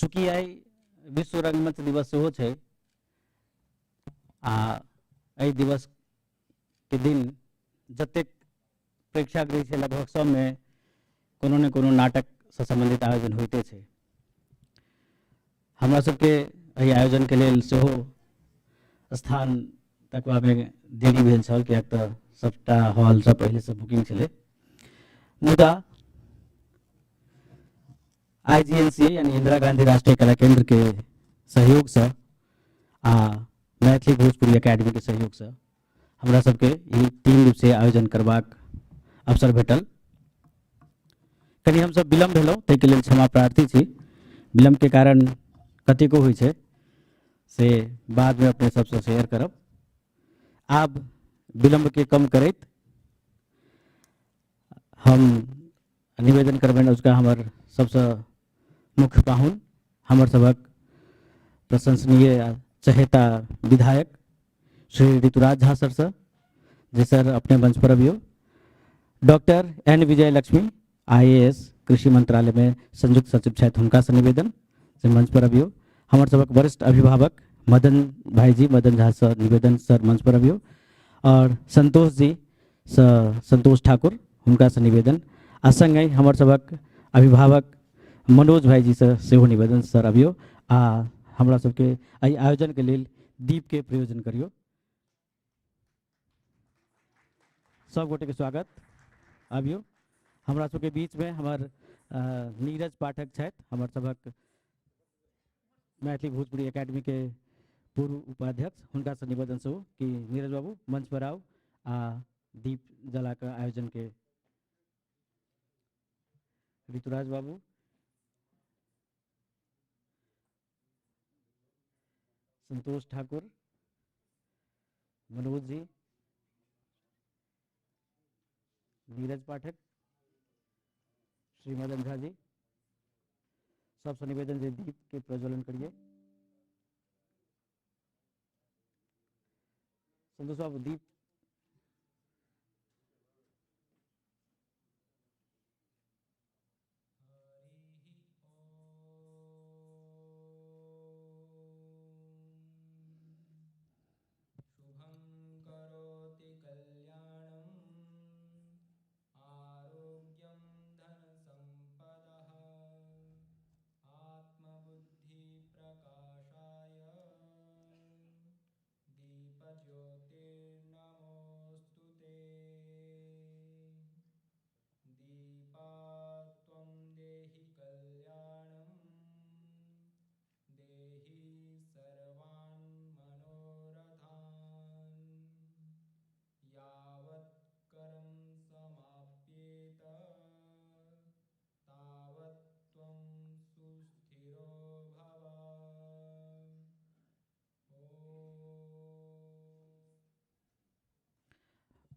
चूँकि आई विश्व रंगमंच दिवस सेहो छै आ एहि दिवस के दिन जतेक प्रेक्षागृह छै लगभग सबमे कोनो ने कोनो नाटक से संबंधित आयोजन होइते छै। हमरा सबके एहि आयोजन के लेल सेहो स्थान तकबा में देरी भेल छल, कियाक तऽ सबटा हॉल सब पहले से बुकिंग छलै। मुदा IGNC यानी इंदिरा गांधी राष्ट्रीय कला केंद्र के सहयोग से आ मैथिली भोजपुरी एकेडमी के सहयोग से हमरा सबके ई 3 दिवसीय आयोजन करबाक अवसर भेटल। कनी हम सब विलम्ब भेलौं, ताहि के लेल क्षमा प्रार्थी छी। विलम्ब के कारण कतेको होइ छै से बाद में अपने सबसे शेयर करब। आब विलम्ब के कम करैत हम निवेदन करबनि उसका हमर सबसे मुख्य पाहुन हमर सबक प्रशंसनीय चहेता विधायक श्री ऋतुराज झा सर से, जे सर अपने मंच पर अबियो। डॉक्टर N विजय लक्ष्मी IAS कृषि मंत्रालय में संयुक्त सचिव छथि, हुनका से निवेदन से मंच पर अबियो। हमर सबक वरिष्ठ अभिभावक मदन भाई जी, मदन झा से निवेदन सर मंच पर अबियो। और संतोष जी संतोष ठाकुर, हुनका से निवेदन आ संगे हमर सबक अभिभावक मनोज भाई जी से सेहो निवेदन सर अबियो आ हमरा सबके एहि आयोजन के लेल दीप के प्रयोजन करियो। सब गोटे के स्वागत। अबियो हमरा सबके बीच में हमर नीरज पाठक छथि, हमर सबक मैथिली भोजपुरी एकेडमी के पूर्व उपाध्यक्ष, हुनका से निवेदन सेहो कि नीरज बाबू मंच पर आओ आ दीप जला के आयोजन के। ऋतुराज बाबू, संतोष ठाकुर, मनोज जी, नीरज पाठक, श्री मदन झा जी, सबसे निवेदन जे दीप के प्रज्वलन करिए। संतोष बाबू दीप।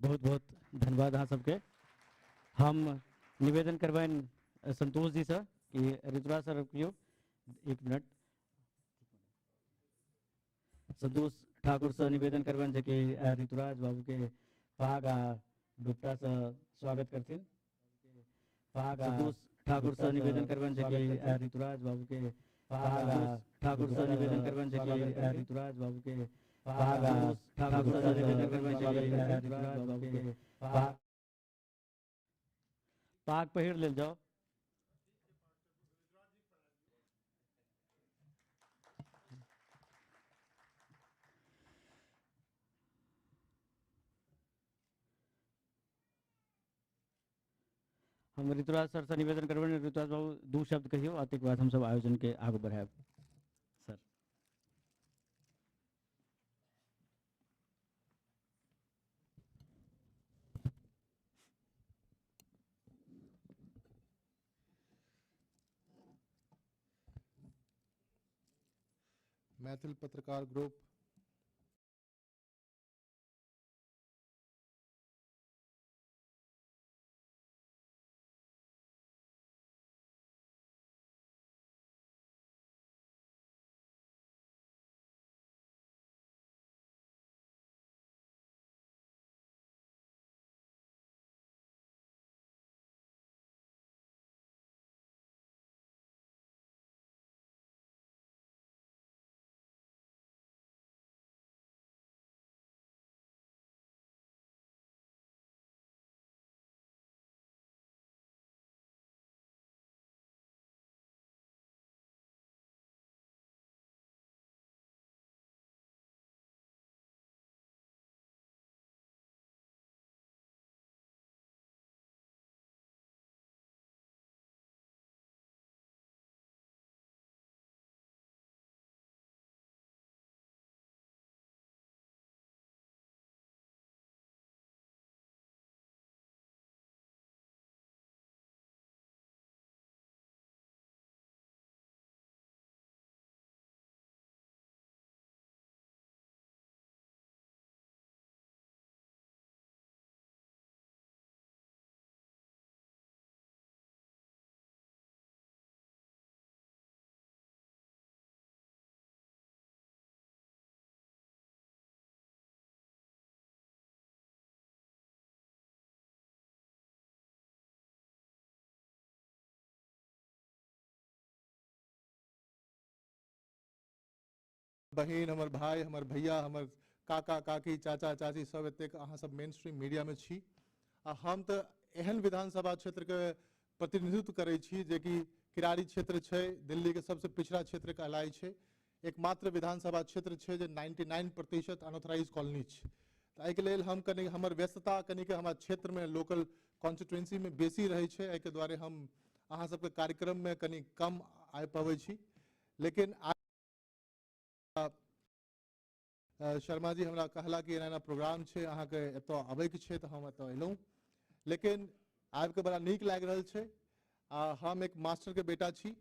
बहुत बहुत धन्यवाद अहाँ सबके। हम निवेदन करबनि संतोष जी से कि ऋतुराज सर रुकियो 1 मिनट। संतोष ठाकुर से निवेदन करबनि जे कि ऋतुराज बाबू के पाग आ दुपट्टा से स्वागत करथिन। संतोष ठाकुर से निवेदन करबनि जे कि ऋतुराज बाबू के पाग आ ठाकुर से निवेदन करबनि जे कि ऋतुराज बाबू के पाग आ ठाकुर से निवेदन करबनि जे कि ऋतुराज बाबू के पाग पहिर लेल जाओ। हम ऋतुराज सर से निवेदन करबनि, ऋतुराज बाबू 2 शब्द कहियो, आ तक बाद हम सब आयोजन के आगे बढ़ाएब। सर मैथिल पत्रकार ग्रुप बहिन, हमर भाई, हमर भैया, हमर काका काकी, चाचा चाची सब एतेक अहाँ सब मेन स्ट्रीम मीडिया में छी। आ हम तो एहन विधानसभा क्षेत्र के प्रतिनिधित्व करै छी जे कि किरारी क्षेत्र छै, दिल्ली के सबसे पिछड़ा क्षेत्र कहलाइ छै। एकमात्र विधानसभा क्षेत्र छै जे 99% अनऑथराइज कॉलोनी छै। तऽ एहिके लेल हम कनि हमर व्यस्तता कनि के हमरा क्षेत्र में लोकल कॉन्स्टिट्यूएंसी में बेसी रहै छै, एहिके दुआरे हम अहाँ सबके कार्यक्रम में कनि कम आबि पबै छी। लेकिन शर्मा जी हमरा कहला कि एना एना प्रोग्राम छै, अहाँके एतऽ अबैके छै, तऽ हम एतऽ अयलहुँ। लेकिन आबिके बड़ा नीक लागि रहल छै। हम एक मास्टर के बेटा छी।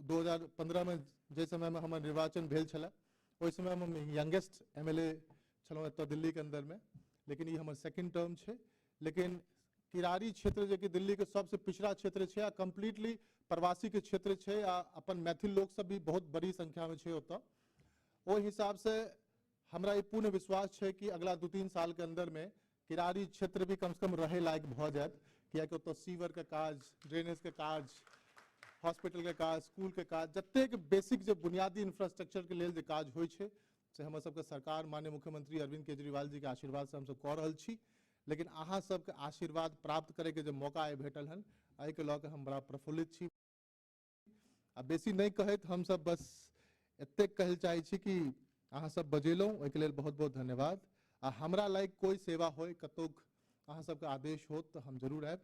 2015 में जे समय में हमर निर्वाचन भेल छलै, ओहि समय में हम यंगेस्ट MLA छलहुँ एतऽ दिल्ली के अंदर में। लेकिन ये हमर सेकंड टर्म छै। लेकिन किरारी क्षेत्र जे कि दिल्ली के सबसे पिछड़ा क्षेत्र छै, आ कम्प्लीटली प्रवासी के क्षेत्र छै, आ अपन मैथिल लोग सब भी बहुत बड़ी संख्या में छै ओतऽ। ओहि हिसाब से हमरा ये पूर्ण विश्वास है कि अगला 2-3 साल के अंदर में किरारी क्षेत्र भी कम से कम रहे लायक भ जायत, कियाकि ओतऽ सीवर के काज, ड्रेनेज के काज, हॉस्पिटल के काज, स्कूल के काज, जतेक बेसिक जो बुनियादी इंफ्रास्ट्रक्चर के लेल जे काज होइ छै से हमर सबके सरकार माननीय मुख्यमंत्री अरविंद केजरीवाल जी के आशीर्वाद से हम सब कऽ रहल छी। लेकिन अहाँ सबके आशीर्वाद प्राप्त करे के जो मौका आइ भेटल हन, एहि के लऽ के हम बड़ा प्रफुल्लित छी। आ बेसी नहीं कहैत हम सब बस एतेक कहल चाहै छी कि अहाँ सब बजेलहुँ, ओहिके लेल बहुत बहुत धन्यवाद। आ हमरा लायक कोई सेवा होय, कतौक अहाँ सबके आदेश होत तऽ हम जरूर आयब।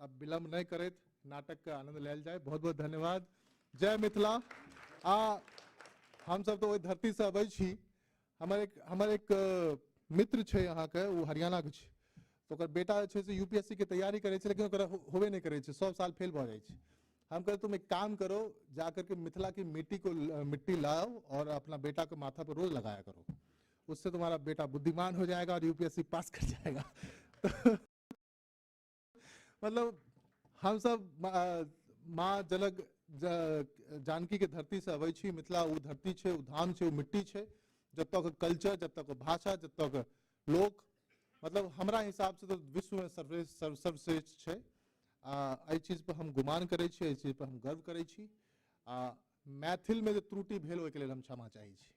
अब विलम्ब नहीं करैत नाटक के आनंद लेल जाय। बहुत बहुत धन्यवाद। जय मिथिला। हम सब तो ओहि धरती से अबै छी। हमर एक मित्र छै अहाँ के, वो हरियाणा के छै। तो ओकर बेटा छै से UPSC के तैयारी करे छै, लेकिन ओकरा होबे नहीं करे छै, 100 साल फेल भ जाइ छै। हम कहते तुम एक काम करो, जाकर के मिथिला की मिट्टी लाओ और अपना बेटा को माथा पर रोज लगाया करो, उससे तुम्हारा बेटा बुद्धिमान हो जाएगा और UPSC पास कर जाएगा। मतलब हम सब माँ जनक जानकी के धरती से अबै छी। मिथिला वो धरती छै, वो धाम छै, वो मिट्टी छै, जतऽ के कल्चर, जतऽ के भाषा, जतऽ के लोक, मतलब हमरा हिसाब से तो विश्व में सर्वश्रेष्ठ छै। एहि चीज पर हम गुमान करै छी, एहि चीज पर हम गर्व करै छी। मैथिल में जो त्रुटि भेल ओहिके लेल हम क्षमा चाहै छी,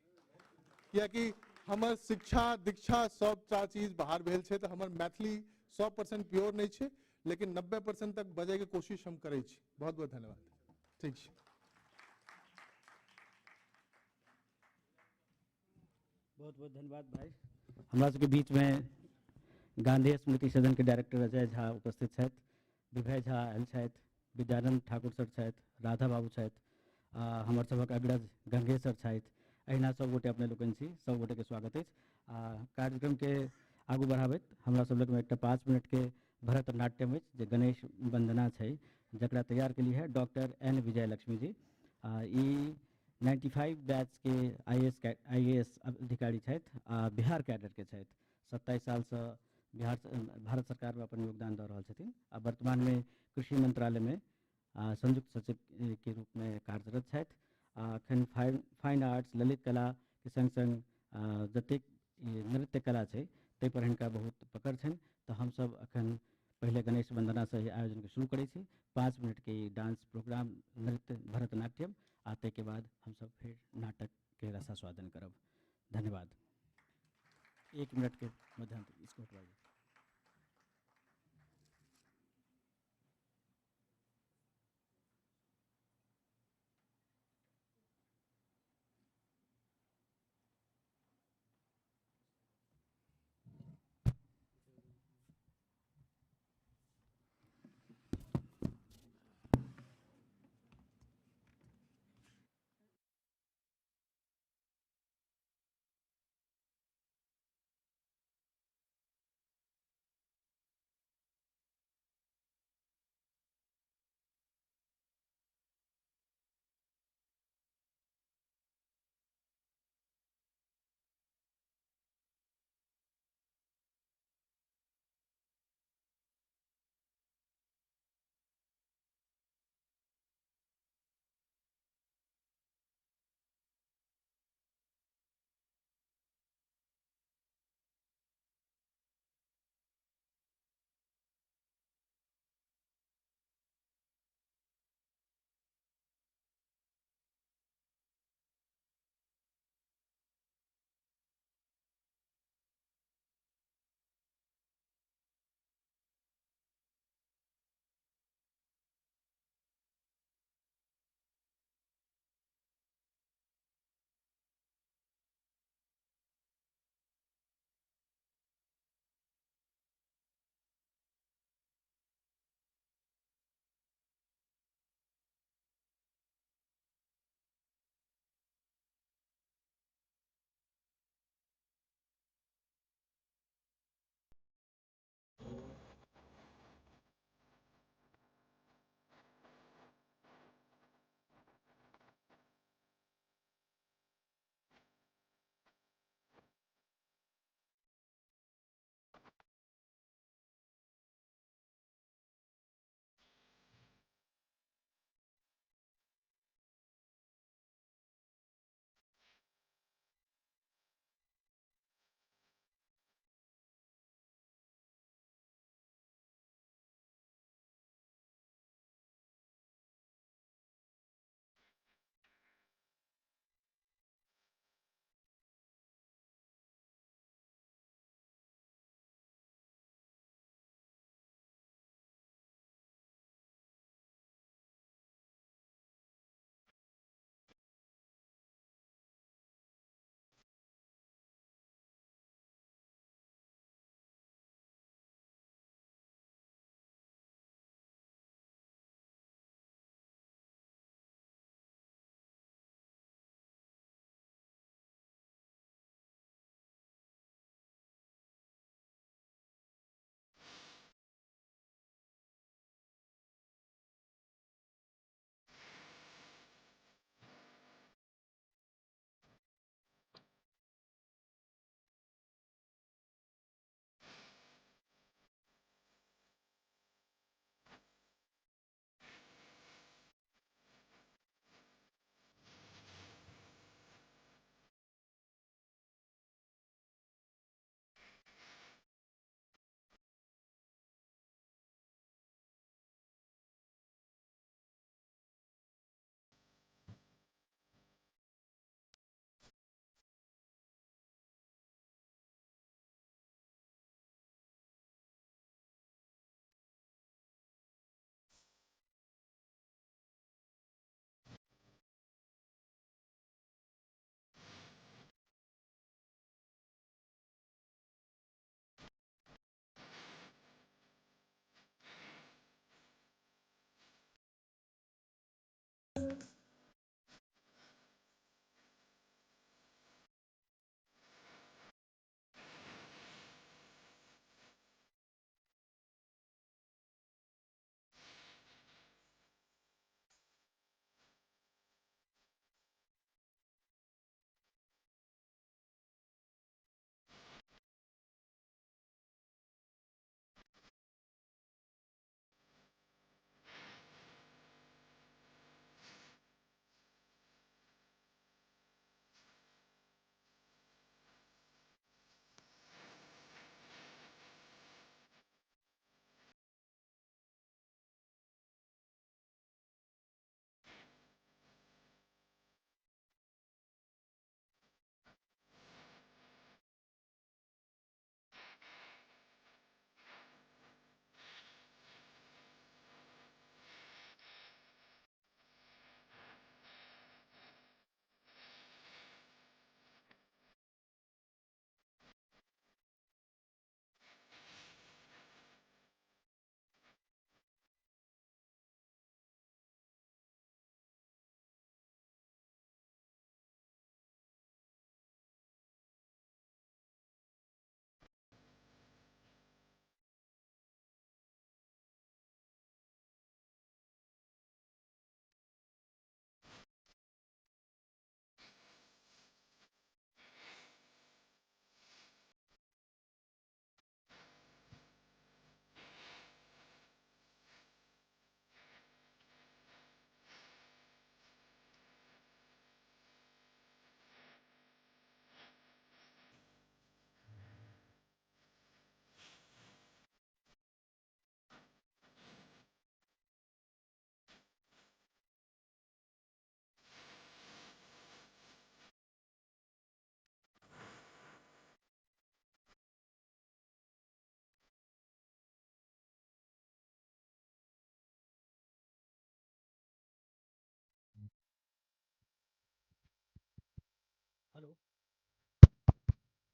कियाकि हमर शिक्षा दीक्षा सबटा चीज बाहर भेल छै, तऽ हमर मैथिली 100% प्योर नहीं छै, लेकिन 90% तक बजै के कोशिश हम करै छी। बहुत बहुत धन्यवाद। ठीक छै। बहुत बहुत धन्यवाद भाई। हमरा सबके बीच में गांधी स्मृति सदन के डायरेक्टर अजय झा उपस्थित छथि, विभय झा आयल छथि, विद्यानंद ठाकुर सर छथि, राधा बाबू छथि, हमर सबक अग्रज गंगेश सर छथि। अहिना सब गोटे अपने लोकनि छी, सब गोटे के स्वागत अछि। कार्यक्रम के आगू बढ़ाबैत हमरा सब लग में एकटा 5 मिनट के भरतनाट्यम अछि, जे गणेश वंदना छै, जकरा तैयार केली है डॉक्टर N विजय लक्ष्मी जी। ई 95 बैच के IAS अधिकारी छथि, बिहार कैडर के छथि। 27 साल से भारत सरकार में अपन योगदान दऽ रहल छथिन। आ वर्तमान में कृषि मंत्रालय में संयुक्त सचिव के रूप में कार्यरत छथि। अखन फाइन आर्ट्स, ललित कला के संग संग जतेक नृत्य कला छै, ताहि पर हिनका बहुत पकड़ छनि। तऽ हम सब अखन पहले गणेश वंदना से आयोजन के शुरू करै छी। 5 मिनट के डांस प्रोग्राम, नृत्य, भरतनाट्यम, आ ताहि के बाद हम सब फिर नाटक के रसास्वादन करब। धन्यवाद। 1 मिनट के मध्यांतर इसको हटवाइए।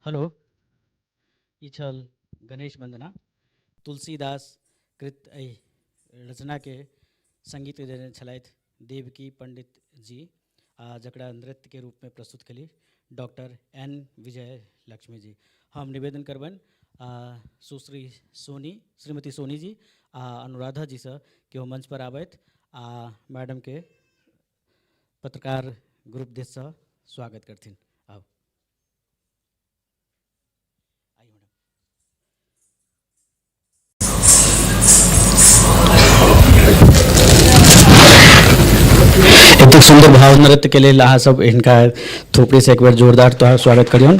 हेलो, ई छल गणेश वंदना तुलसीदास कृत एहि रचना के संगीत देने छलथि देवकी पंडित जी आ जकरा नृत्य के रूप में प्रस्तुत कली डॉक्टर एन विजय लक्ष्मी जी। हम निवेदन करबन सुश्री सोनी श्रीमती सोनी जी आ अनुराधा जी से कि वो मंच पर आबैत आ मैडम के पत्रकार ग्रुप दिस से स्वागत करथिन। आओ आइए मैडम। एतेक सुंदर भाव नृत्य के लिए अहाँ सब इनका थोपड़ी से एक बार जोरदार तो स्वागत करियौन।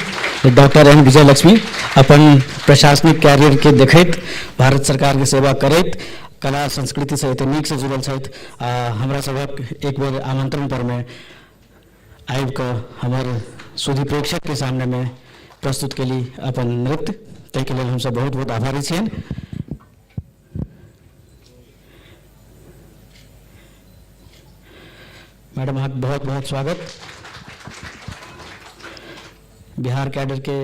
डॉक्टर एन विजय लक्ष्मी अपन प्रशासनिक कैरियर के देखैत भारत सरकार के सेवा करैत कला संस्कृति से एते नीक से जुड़ल छथि आ हमरा सबक एक बेर आमंत्रण पर में आबि कऽ हमर सुधी प्रेक्षक के सामने में प्रस्तुत केली अपन नृत्य, ताहिके लेल हमसब बहुत बहुत आभारी छियनि। मैडम अहाँके बहुत बहुत स्वागत। बिहार कैडर के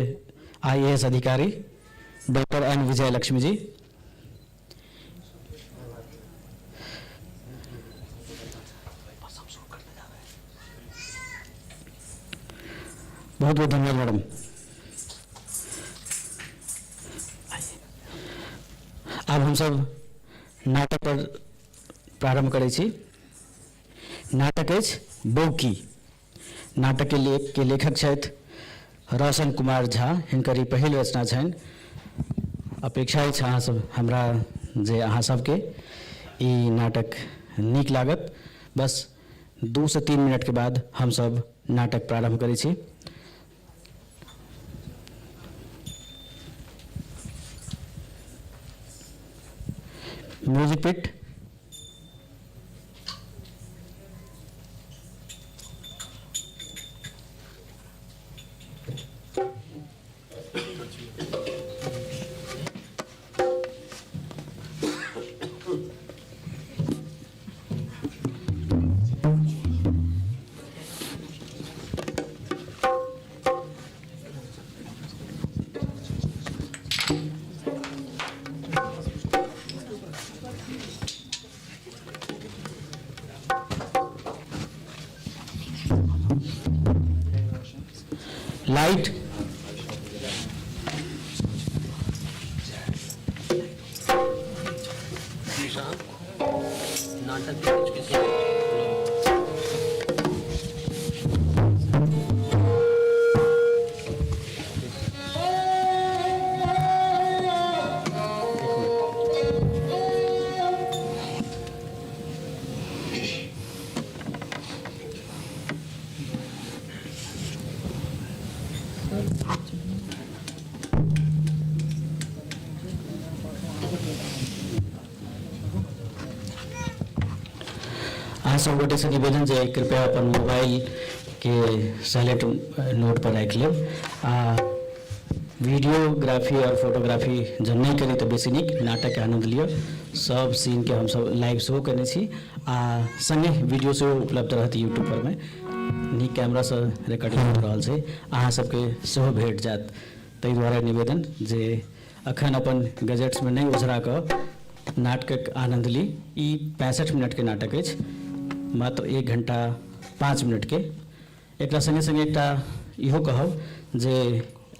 IAS अधिकारी डॉक्टर एन विजय लक्ष्मी जी। बहुत बहुत धन्यवाद मैडम। आब हम सब नाटक पर प्रारंभ करै छी। नाटक अछि बौकी। नाटक के लेखक छथि रोशन कुमार झा। हिनकर ई पहिल रचना छनि। अपेक्षा अछि अहाँ सब हमरा जे अहाँ सबके ई नाटक नीक लागत। बस 2 से 3 मिनट के बाद हम सब नाटक प्रारंभ करै छी। म्यूजिक पिट। लाइट। नाटक अहाँ सब गोटे से निवेदन जे कृपया अपन मोबाइल के साइलेंट नोट पर राखि लेब आ वीडियोग्राफी और फोटोग्राफी जब नहीं करी तो बेसी नीक। नाटक के आनंद लियो। सब सीन के हम सब लाइव शो करने छी आ संगे वीडियो से उपलब्ध रहती यूट्यूब पर में। नीक कैमरा से रिकॉर्डिंग हो रहल छै। अहाँ सबके सेहो भेट जात। ताहि दुआरे निवेदन जे अखन अपन गजेट्स में नहीं ओझरा कऽ नाटक आनंद ली। ई 65 मिनट के नाटक अछि, मात्र 1 घंटा 5 मिनट के। एक संगे संगे एकटा इहो कहब जे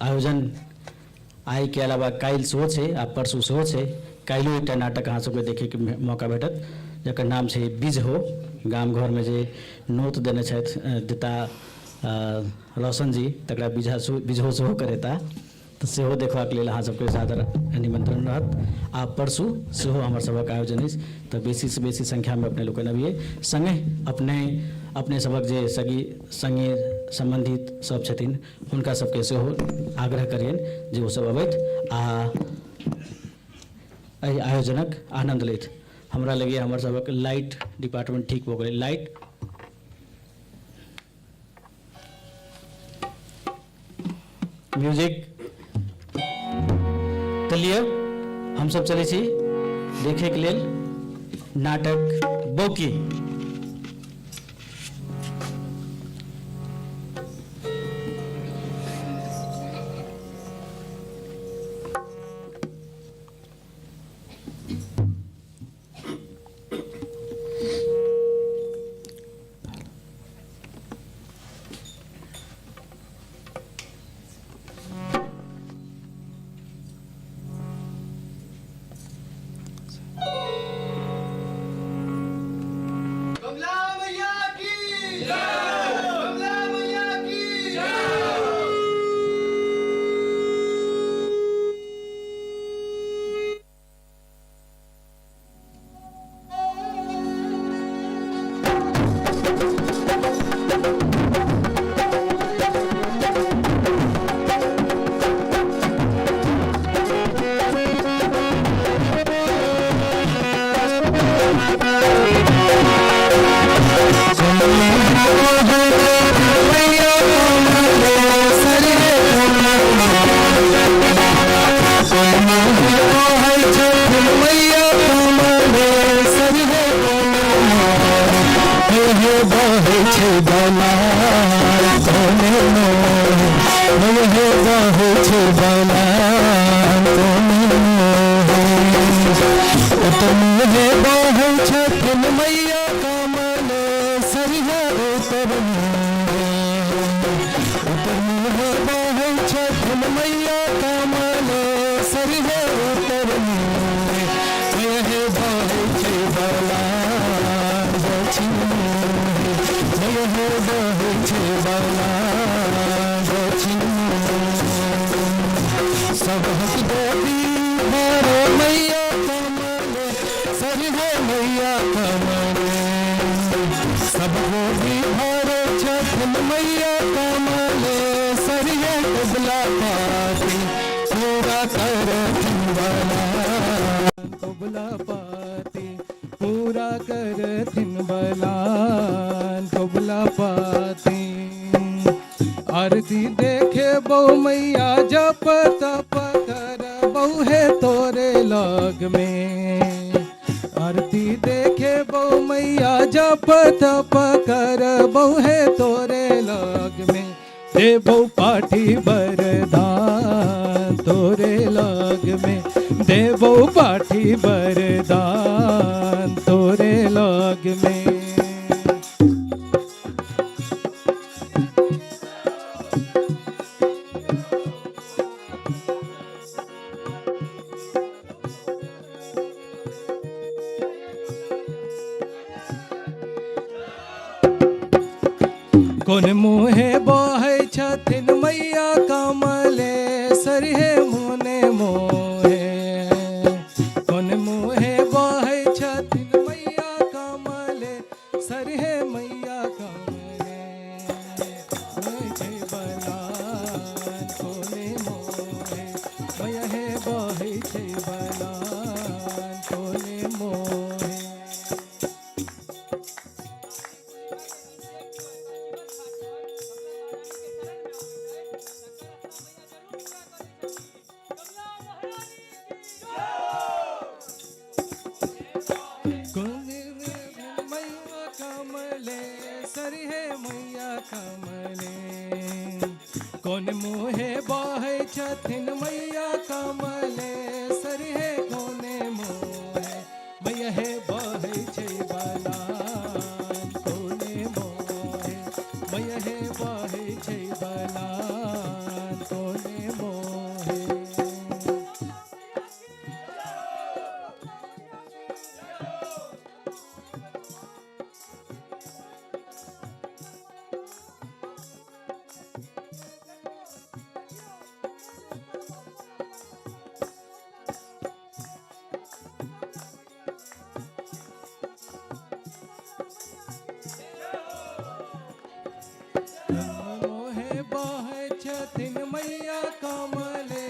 आयोजन आइ के अलावा काल्हि सेहो छै आ परसू सेहो छै। काल्हिओ एकटा नाटक अहाँ सबके देखे के मौका भेटत जकर नाम छै बीज हो। गाम घर में जे नोत देने छथि देता रोशन जी तकरा बीजहो सेहो करेता। तो सेहो देखबाक लेल अहाँ सबके सादर निमंत्रण रहत। आ परसू सेहो हमर सबक आयोजन अछि। तो बेसी से बेसी संख्या में अपने लोकनि अबियै। संगे अपने सबक जे संगी संबंधित सब छथिन हुनका सबके सेहो आग्रह करियन जे वो सब अबैत आ एहि आयोजनक आनंद लेत। हमरा लगे हमर सबक लाइट डिपार्टमेंट ठीक हो गए। लाइट म्यूजिक चलिए हम सब चले छी देखे के लेल नाटक बौकी। छे बाला कोने मोहे बहे छथिन मैया कमले सरिया उतर मोहे बहे छथिन मैया कमले सरिया उतर मोहे बहे छे बाला दक्षिण मोहे बहे छे बाला दक्षिण सबक देवी मारे मैया कमले सरिहे मैया कमले सब गोदी भरे छथिन मैया कमले सरिहे कुबला पाती पूरा करथिन बाला कुबला पाती पूरा करथिन बलान कुबला पाती आरती देखे बहु मैया जप तप कर बहु है तोरे लग में आरती देखे बहु मैया जप तप कर बहु है तोरे लग में दे बहु पाठी बरदान तोरे लग में दे बहु पाठी बरदान तोरे लग में कोन मुहे बहे छथिन मैया कमले सरिहे मुने मोहे कोन मुहे बहे छथिन मैया कमले सरिहे मैया कमले छे बलान कोने मोहे मैया बहे छे बलान कोने मोहे मैया कमले सरिहे मैया कमले कौन मुहे बहे छथिन मैया कमले सरिहे कोने मोहे मैया हे बहे छे बलान कोने मोहे मैया हे बहे छे बलान कोने मोहे मोहे बहे छथिन मैया कमले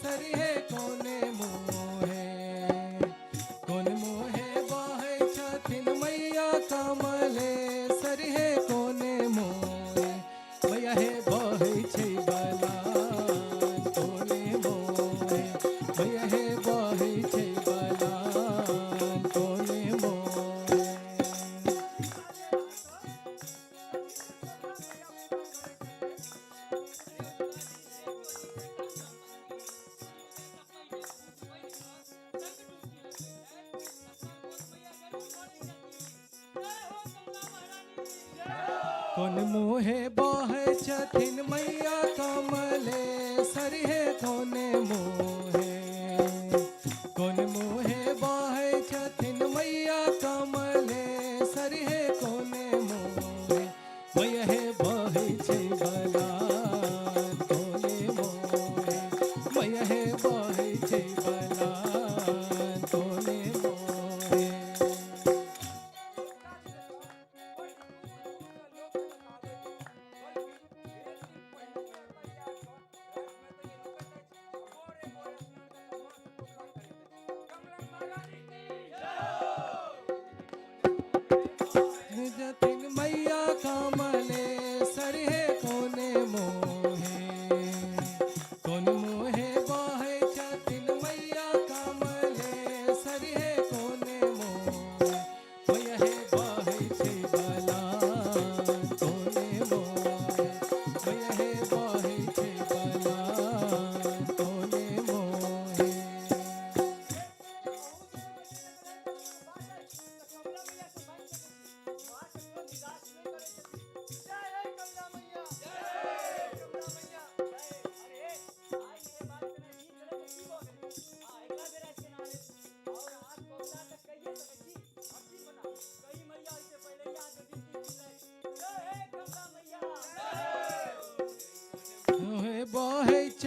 सरिहे कोने मोहे बहे छथिन मैया कमले सरिहे कोने मोहे मैया हे बहे छे बलान कोने मोहे मैया हे बहे छे बलान कोने मोहे कोन मुहे बहे छथिन मैया कमले सरिहे कोने मोहे कोन मुहे बहे छथिन मैया कमले सरिहे कोने मोहे मैया हे बहे छे बलान कोने मोहे मैया हे बहे छे बलान कोने मोहे जतिन मैया कमले सरिहे कोने मोहे कोन मोहे बहे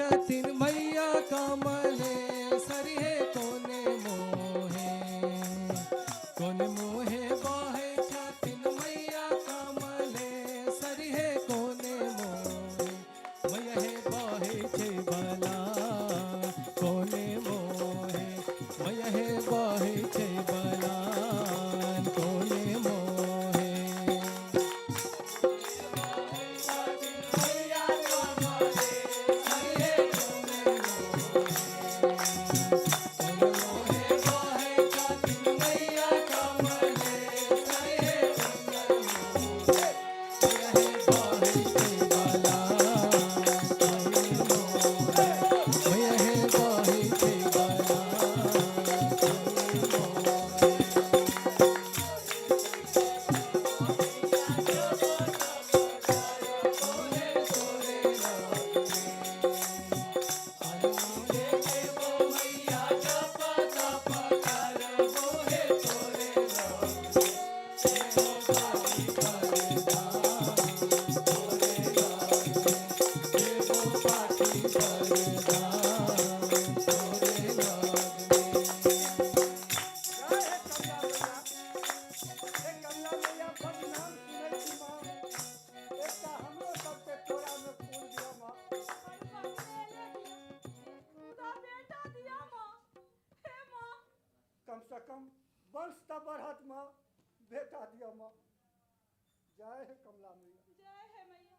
छथिन मैया कमले सरिहे कोने मोहे बहे छथिन मैया कमले सरिहे कोने मोहे मैया हे बहे छे बला कोने मोहे मैया हे बहे छे बला कोने मोहे कम से कम वंश त बढ़त माँ बेटा दिया माँ। जय है कमला मैया। जय है मैया।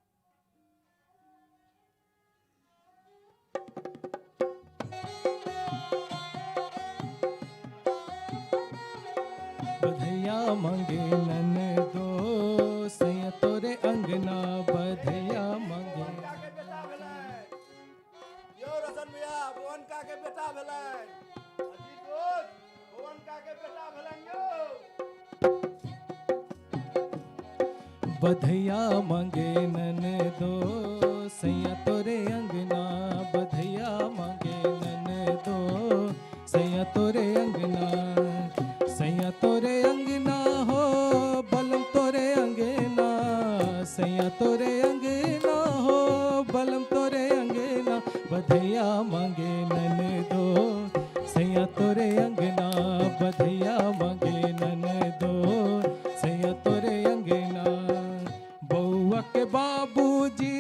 बधैया मांगे नन दो सैया तोरे अंगना बधैया मांगे के बेटा भेलै यो रतन भैया भुवन का के बेटा भेलै अजी दोस्त भुवन का के बेटा भेलै यो बधैया मांगे नन दो सैया तोरे अंगना बधैया मांगे नन दो सैया तोरे अंगना सैया तोरे अंगना हो बलम तोरे अंगना सैया तोरे अंगना हो बलम तोरे अंगना बधैया मांगे नन दो सैया तोरे अंगना बधैया मांगे नन दो सैया तोरे अंगना बउआ के बाबूजी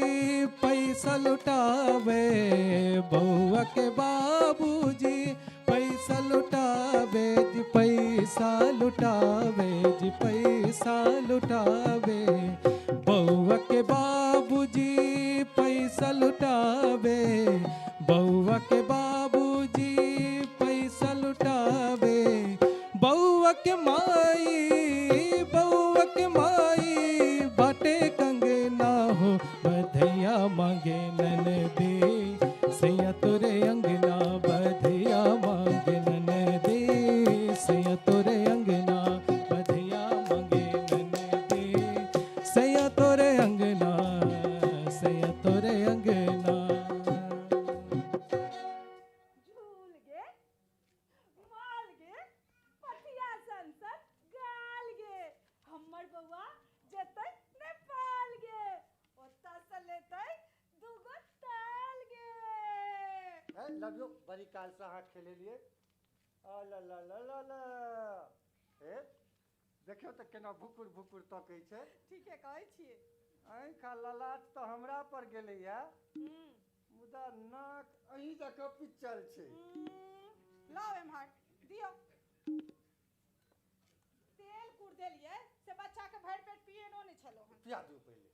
पैसा लुटावे बउआ के बाबूजी पैसा लुटावे जी पैसा लुटावे जी पैसा लुटावे बउआ के बाबूजी पैसा लुटावे बउआ के बाबूजी पैसा लुटावे बउआ के माई बाटे कंगना हो बधैया मांगे नन दे सैया तोरे अंगना बधैया मांगे नन दे सैया तोरे अंगना बधैया मांगे नन दे सैया तोरे अंगना सैया तोरे अंगना झूल गे माल गे पथिया संसद गाल गे हमर बउआ जेतै नेपाल गे ओतऽ से लेतै दूगो ताल गे। लबियो बड़ी काल से अहाँ खेले लिए आ ला ला ला ला ला ए देखियो तऽ केना भुकुर भुकुर तकै छै। ठीके कहै छियै। आँखि आ ललाट तऽ हमरा पर गेलैया मुदा नाक अहीं जकाँ पिच्चल छै। लाओ एम्हर दियो तेल कुड़ देलियै से बच्चा के भरि पेट पिएनो नहि छलो हन। पिया दियौ पहिले।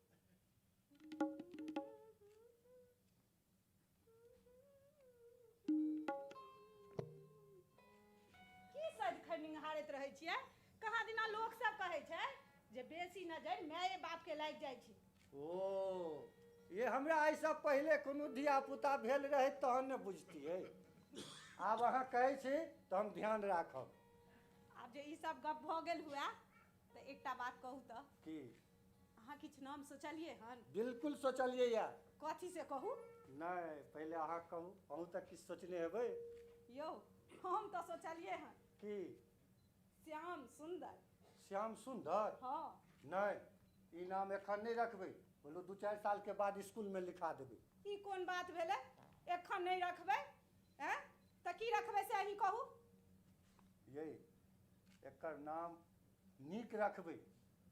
की सज खनिहारैत रहै छियै? कहाँ दिना लोक सब कहै छै जे बेसी नजर माय बाप के लागि जाइ छै। ओ ये हमरा एहिसँ पहिले कोनो धिया पुता भेल रहै तहन ने बुझतियै। आब अहाँ कहै छी तऽ हम ध्यान राखब। आब जे ई सब गप भऽ गेल हुए तऽ एकटा बात कहू तऽ की अहाँ किछु नाम सोचलियै हन? बिल्कुल सोचलियै या। कथी से कहू? नहीं पहले अहाँ कहू अहूँ तऽ किछु सोचने हेबै। यौ हम तऽ सोचलियै हन की श्याम सुंदर। श्याम सुंदर? हाँ नहीं ई नाम एखन नहीं रखबै, बोलू 2-4 साल के बाद स्कूल में लिखा देबै। ई कोन बात भेलै? एखन नहीं रखबै हैं त की रखबै से अहीं कहू। ये एकर नाम नीक रखबै।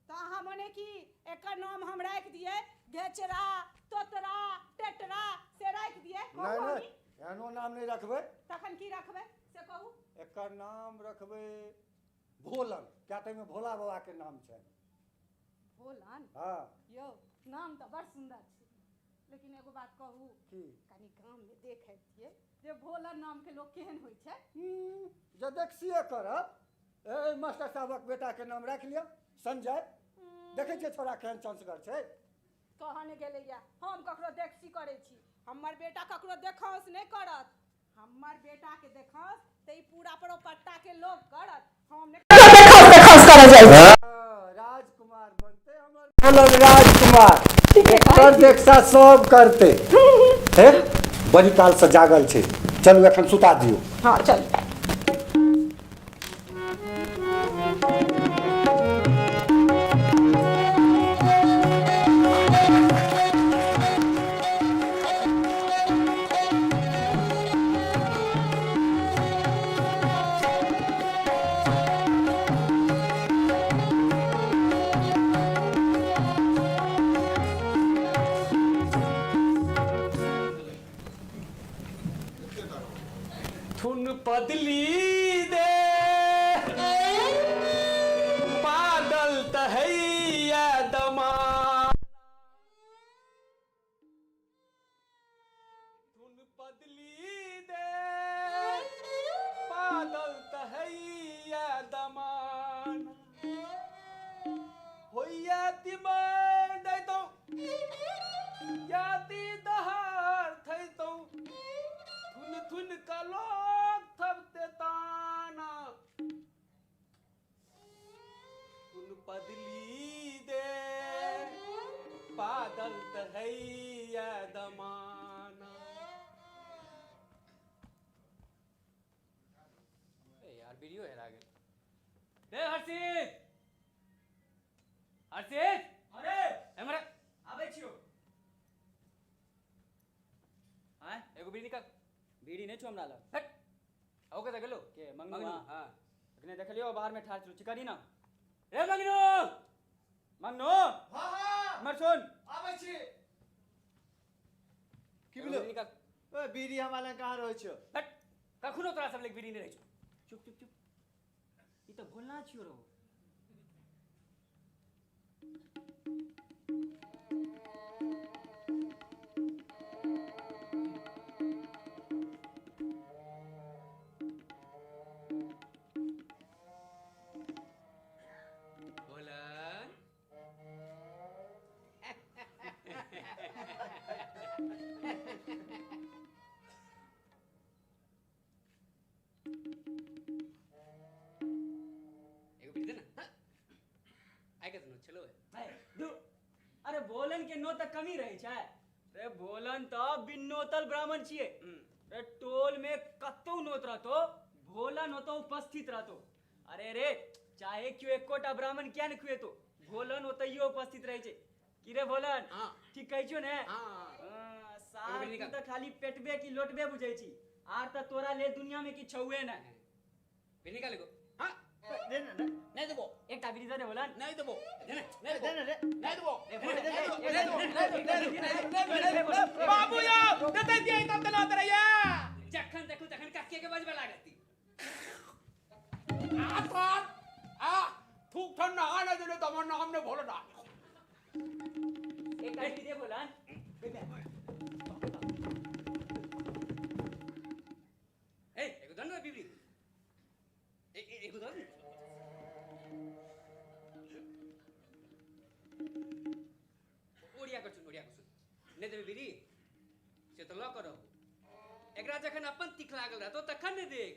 तो अहाँ मने कि एकर नाम हम राखि दिए घेचरा तोतरा टेटरा से राखि दिए नहीं नहीं एहनो नाम नहीं रखबै। तखन की रखबै से कहू। एकर नाम रखबै भोलन। क्या टाइम में भोला बाबा के नाम छै। भोलन हाँ यो नाम तो बड़ सुंदर छै, लेकिन एगो बात कहू की कनी गाम में देखै छियै जे भोलन नाम के लोग केहन होइ छै। जे देखसिए करब। ए मास्टर साहबक बेटा के नाम राखि लिअ संजय। देखै छियै छोरा केहन चंचगर छै। कहाँ ने गेलैया हम ककरो देखसी करै छी, हमर बेटा ककरो देखौस नहीं करत। हमर बेटा के देखौस त ई पूरा परोपट्टा के लोग करत। हम ने देखौस करे जाइ राजकुमार बनते हमर भोलन राजकुमार। एकर देखसा सब करते। हे बड़ी काल से जागल छै, चलू एखन सुता दियौ। हां चल। थुन पदली दे बादल तहैया दमा थुन पदली दे बादल तहैया दमान होइया तिमर दैतौ याति दहार थैतौ थुन थुन कलोक थपते ताना थुन पदली दे बादल तहैया दमाना। ए यार वीडियो हेरा गेल। रे हर्षित हर्षित अरे हमरा आबै छियो। हां एगो बीड़ी का बीड़ी नहीं छो हमरा लग। हट आओ के गेलो के मंगनू। हां अखने देखलियो बाहर में ठाड़ चिकनी ना। रे मंगनू मंगनू हां हां मर सुन आबै छी। की बोलो बीड़ी का ओ बीड़ी हमरा कहां रहै छो। हट कखनो तोरा सब लग बीड़ी नहीं रहै छो। चुप चुप चुप ई तो भोलना छियो रो। अरे बोलन के नो तक कमी रही छै। रे बोलन तो बिन्नोतल ब्राह्मण छिए। रे टोल में कतौ नोत रहतो भोलन होतो उपस्थित रहतो। अरे रे चाहे क्यों एकोटा ब्राह्मण क्या न खुएतो भोलन ओतइयो उपस्थित रहे छै। की रे भोलन ठीक कहै छियो ने। सार तू त खाली पेटबे की लोटबे बुझै छी आर त तोरा ले दुनिया में की छौए न। फिर निकाल गो। हां दे ना नहीं देबो एकटा बीड़ी दे भोलन नहीं देबो दे ना नहीं देबो नहीं देबो बाबू यो देते दिए तब तला तरैया जखन देखू तखन कक्के के बजबे लागती। आ कौन आ थूक ठन ना आने देले तमन नाम ने भोलन आ एकटा बीड़ी दे भोलन ए एगो दन में बीड़ी एगो दन ओडिया कर सुन ने देबे बीड़ी से तो ल करो एकरा जखन अपन तिख लागल रहतो तखन ने देख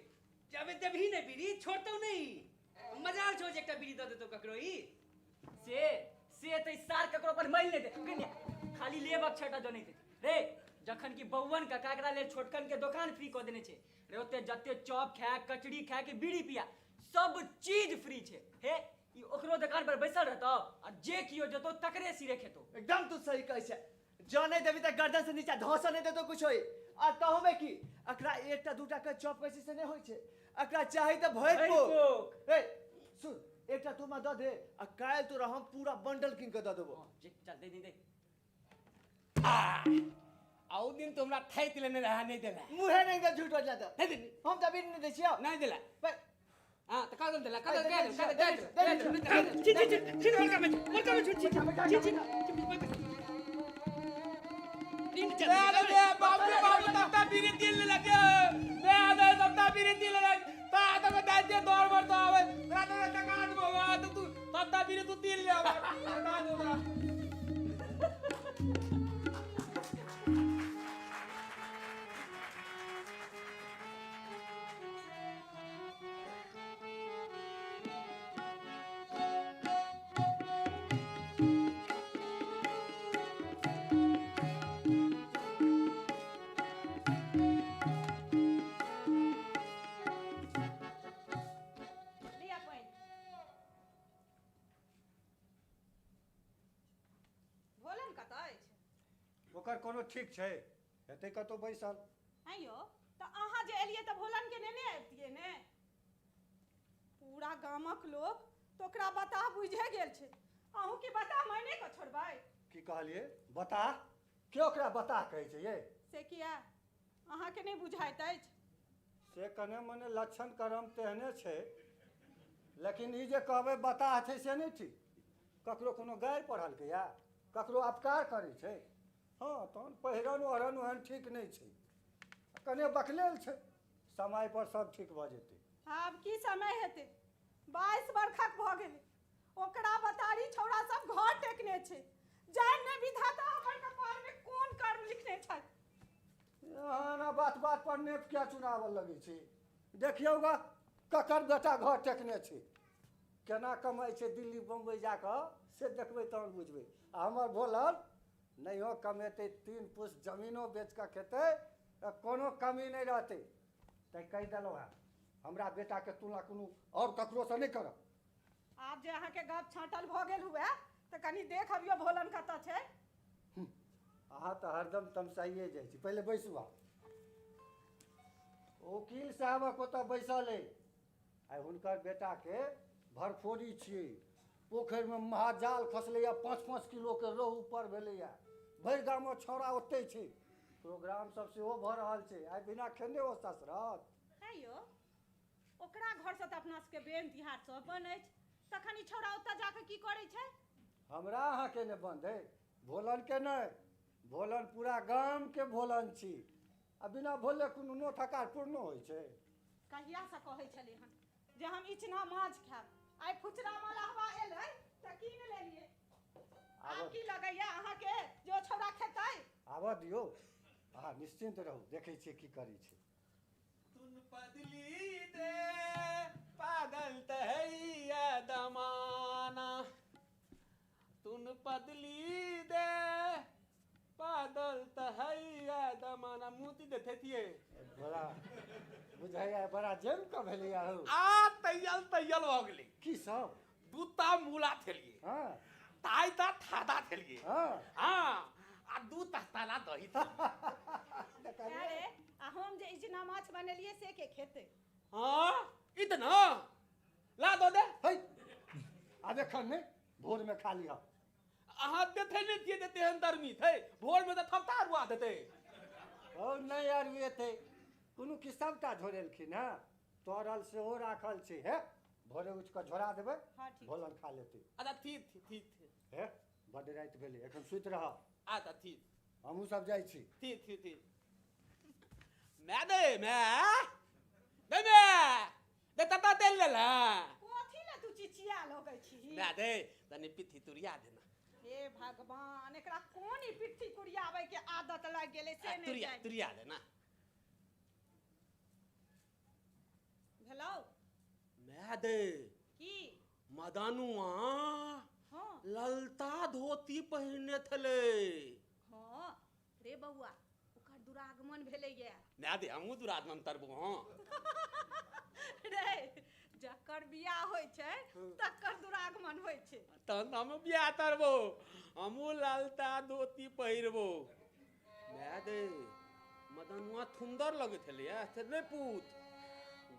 जबे देबही ने बीड़ी छोड़तौ नहीं मजाल छो जे एकटा बीड़ी द देतो ककरो ई से त सार ककरो पर मैल ने दे कन्या खाली लेबक छटा जनै दे रे जखन की बौवन का काकरा ले छोटकन के दुकान फ्री क देने छे रे ओते जत्ते चॉप खाए कचड़ी खाए के बीड़ी पिया सब चीज फ्री छे। हे ई ओकरो दुकान पर बैसल रहतो आ जे कियो जतो तकरे सिरे खेतो। एकदम तू सही कहै छै। जो नहीं देबी त गर्दन से नीचा धस नहीं देतो कुछ होई आ कहबे की एकरा एकटा दूटा के चॉप कैसे से नहीं होय छै एकरा चाही त भरि भरि पोक पोक। ए सुन एकटा तू द दे आ काल तोरा हम पूरा बंडल किन के द देबो चल दे दे आउ दिन तुमरा थैत लेने रहा नहीं देला मुहे नहीं के झूठ हो जाता नहीं दे हम त बिन नहीं दै छियो नहीं देला भाई हां तो कागज देला दे, कागज दे, छी हल्का में दिन चल दे बाप रे बाप तत्ता बीरी दिल लगे मैं आधा तत्ता बीरी दिल लगे ता तो मैं दाजे दौड़ बर तो आवे रात में टका बोगा तो तू तत्ता बीरी तू दिल ले आवे बता दो तोरा लिया पानि भोलन कतऽ अछि ओकर कोनो ठीक छै हेतै कतौ बैसल हैं यौ तऽ अहाँ जे एलियै तऽ भोलन के नेने अबितियै ने पूरा गामक लोग तो ओकरा बता बुझे गेल छै अहूँ की बता मायने को छोड़बै की कहलिए बता के ओकरा बता कहै छै ये से किया अहाँके नहि बुझाइत अछि से कने मने लक्षण करम तेहने छै लेकिन ई जे कहबै बता छै से नहि ठीक ककरो कोनो गारि पढ़लकै या ककरो अपकार करै छै हाँ तहन पहिरन ओढ़न ओहन ठीक नहि छै कने बकलेल छै समय पर सब ठीक भऽ जेतै आब की समय हेतै 22 बरखक भऽ गेलै ओकरा बतारी छौड़ा सब घर टेकने छै जान ने विधाता हमर कपार में कोन कर्म लिखने छै ना बात बात पर नेप क्या चुनाव लगे छै देखियौगा ककर बेटा घर टेकने छै केना कमाइ छै दिल्ली बम्बई जाकऽ से देखबै तहन बुझबै आ हमर भोलन नहियो कमेतै 3 पुष जमीनो बेच कऽ खेतै तऽ कोनो कमी नहि रहतै तैं कहि देलहुँ हेँ हमरा बेटाके तुलना कोनो आओर ककरोसँ नहि करब आब जे अहाँके गप छाँटल भऽ गेल हुए तऽ कनि देख अबियो भोलन कतऽ छै अहाँ तऽ हरदम तमसाइए जाइ छी पहिले बैसू आब वकील साहबक ओतऽ बैसल अइ आइ हुनकर बेटाके भरफोरी छियै पोखरिमे महाजाल खसलैया 5-5 किलोके रोहू ऊपर भेलैया भरि गाममे छौड़ा ओतै छै प्रोग्राम सब सेहो भऽ रहल छै आइ बिना खेने ओ ससरत है यौ ओकरा घरसँ तऽ अपना सबके बेन तिहार सब बन अछि तखन ई छौड़ा ओतऽ जाकऽ की करै छै हमरा अहाँके नहि बन्द अइ भोलनके नहि भोलन पूरा गामके भोलन छी आ बिना भोले कोनो नो थकार पूर्णो होइ छै कहियासँ कहै छलै हन जे हम इचना माछ खायब आइ फुचरा मलहवा एलै तऽ कीन लेलियै आब की लगैया अहाँके जे ओ छौड़ा खेतै आबऽ दियौ अहाँ निश्चिन्त रहू देखै छियै की करै छै तुन पदली दे पागल तहैया दमाना तुन पदली दे पागल तहैया दमाना मुती देते थिए बड़ा बुझाइया बड़ा जेम का भेलैया हौ आ तैयल हो गेलै की सब दूता मूला थेलिए हाँ ताई ता थादा थेलिए हाँ हां आ दू तस्ताला दही थेलिए अरे आ हम जे इचना माछ बनेलियै से के खेतै हां इतना ला दो दे है आब एखन नहि भोरमे खा लिअ अहाँ देते नहीं दिए देते हैं दरमी थे भोर में तो थपता रुआ देते और नहीं यार वे थे कोनो की सबटा झोरेलखिन हँ तोरल सेहो राखल छै हे भोरे उठ कऽ झोरा देबै हाँ, ठीक। भोलन खा लेतै अच्छा ठीक हे बड्ड राति भेलै एखन सुति रह अच्छा ठीक हमहूँ सब जाइ छी ठीक मैं दे तता तेल ले ला कथी ले तू चिचिया लगै छी मैं दे तने पिथी तुरिया देना हे भगवान एकरा कोन ई पिट्ठी कुरियाबै के आदत लग गेलै से नहि जाने तुरिया देना भेलौ मैं दे की मदानुआ हाँ ललता धोती पहिरने थले हाँ रे बौआ ओकर दुरागमन भेलैया मैं दे हमहू दुरागमन करबो हां रे जकर बियाह होइ छै तकर दुरागमन होइ छै तहन हम बियाह करबो हमहू ललता धोती पहिरबो मैं दे मदनुआ सुंदर लगे थे ले पूत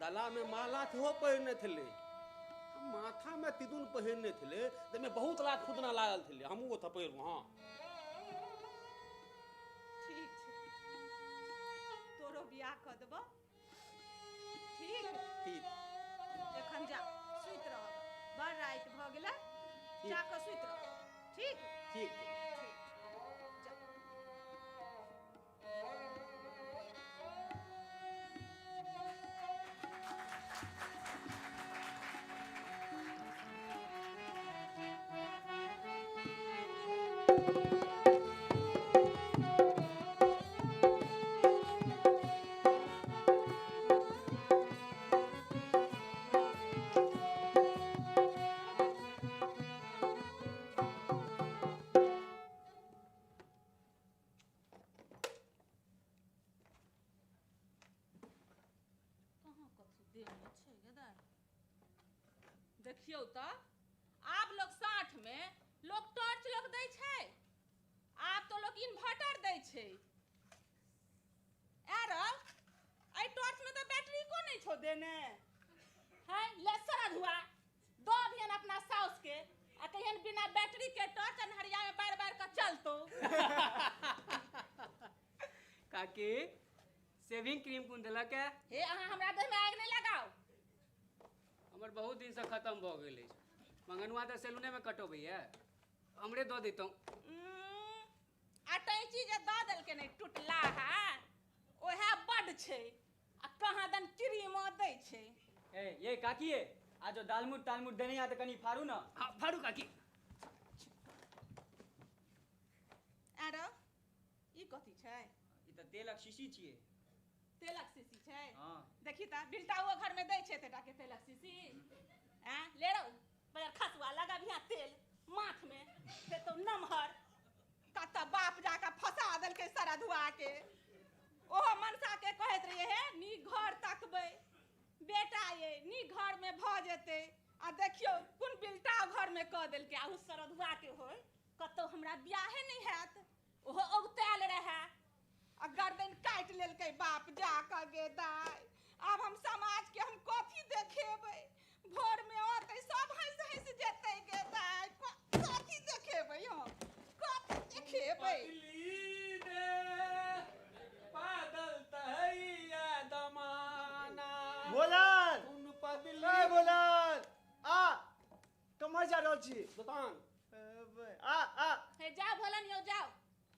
दला में माला थे हो पहनने थे माथा में तिदुन पहनने थे ते में बहुत लाख खुदना लागल थे हमू वो थपेर हां ठीक छै तोरो बियाह क देबो ठीक ठीक एखन जा सुइत रह बड़ रात भ गेलै जाके सुइत रह ठीक ठीक ठीक जा देखियो तो आब लोग 60 में लोग टॉर्च लोग दै छै आब तो लोग इन्वर्टर दै छै आरो आई टॉर्च में तो बैटरी को नहीं छो देने है ले सारा धुआ दो अभियान अपना साउस के आ कहियन बिना बैटरी के टॉर्च अनहरिया में बार बार का चलतो काकी सेविंग क्रीम कोन देलक है हे अहाँ हमरा देह में आग नहीं लगाओ हमर बहुत दिन से खत्म भ गेल अछि मंगनुआ तो सैलूने में कटोबै है हमरे दो देतौ अटैची जे दऽ देलकै नहि टूटला है ओहे बड छै आ कहाँ दन क्रीमो दै छै ए ये काकी है आज जो दालमुट तालमुट देने आ तो कनी फाड़ू ना हां फाड़ू काकी आरो ई कथी छै ई तो तेलक शीशी छिए तेलक शीशी छै हां देखी त बिल्टाओ घर में दै छै तेटा के तेलक शीशी ले रो पर खसुआ लगा बिया तेल माथ में से तो नमहर कत बाप जाका फसा देलकै सारा धुआ के ओहो मनसा के कहैत रहिए हे नी घर तकबै बेटा ये नी घर में भ जेतै आ देखियो कोन बिल्टाओ घर में क देलकै आ उ सरधुआ के होय कतौ हमरा बियाहे नहीं हैत ओहो औगताल रहे आ गर्दन काटि लेलकै बाप जाके गे दाय आब हम समाज के हम कथी देखेबै भोर में औतै सब हंस हंस जेतै गे दाय कथी देखेबै हम कथी देखेबै पागल तहैया दमाना बोलन उन पगली ए बोलन आ कमर जा रहल छी दुकान आ हे जाओ भलन यौ जाओ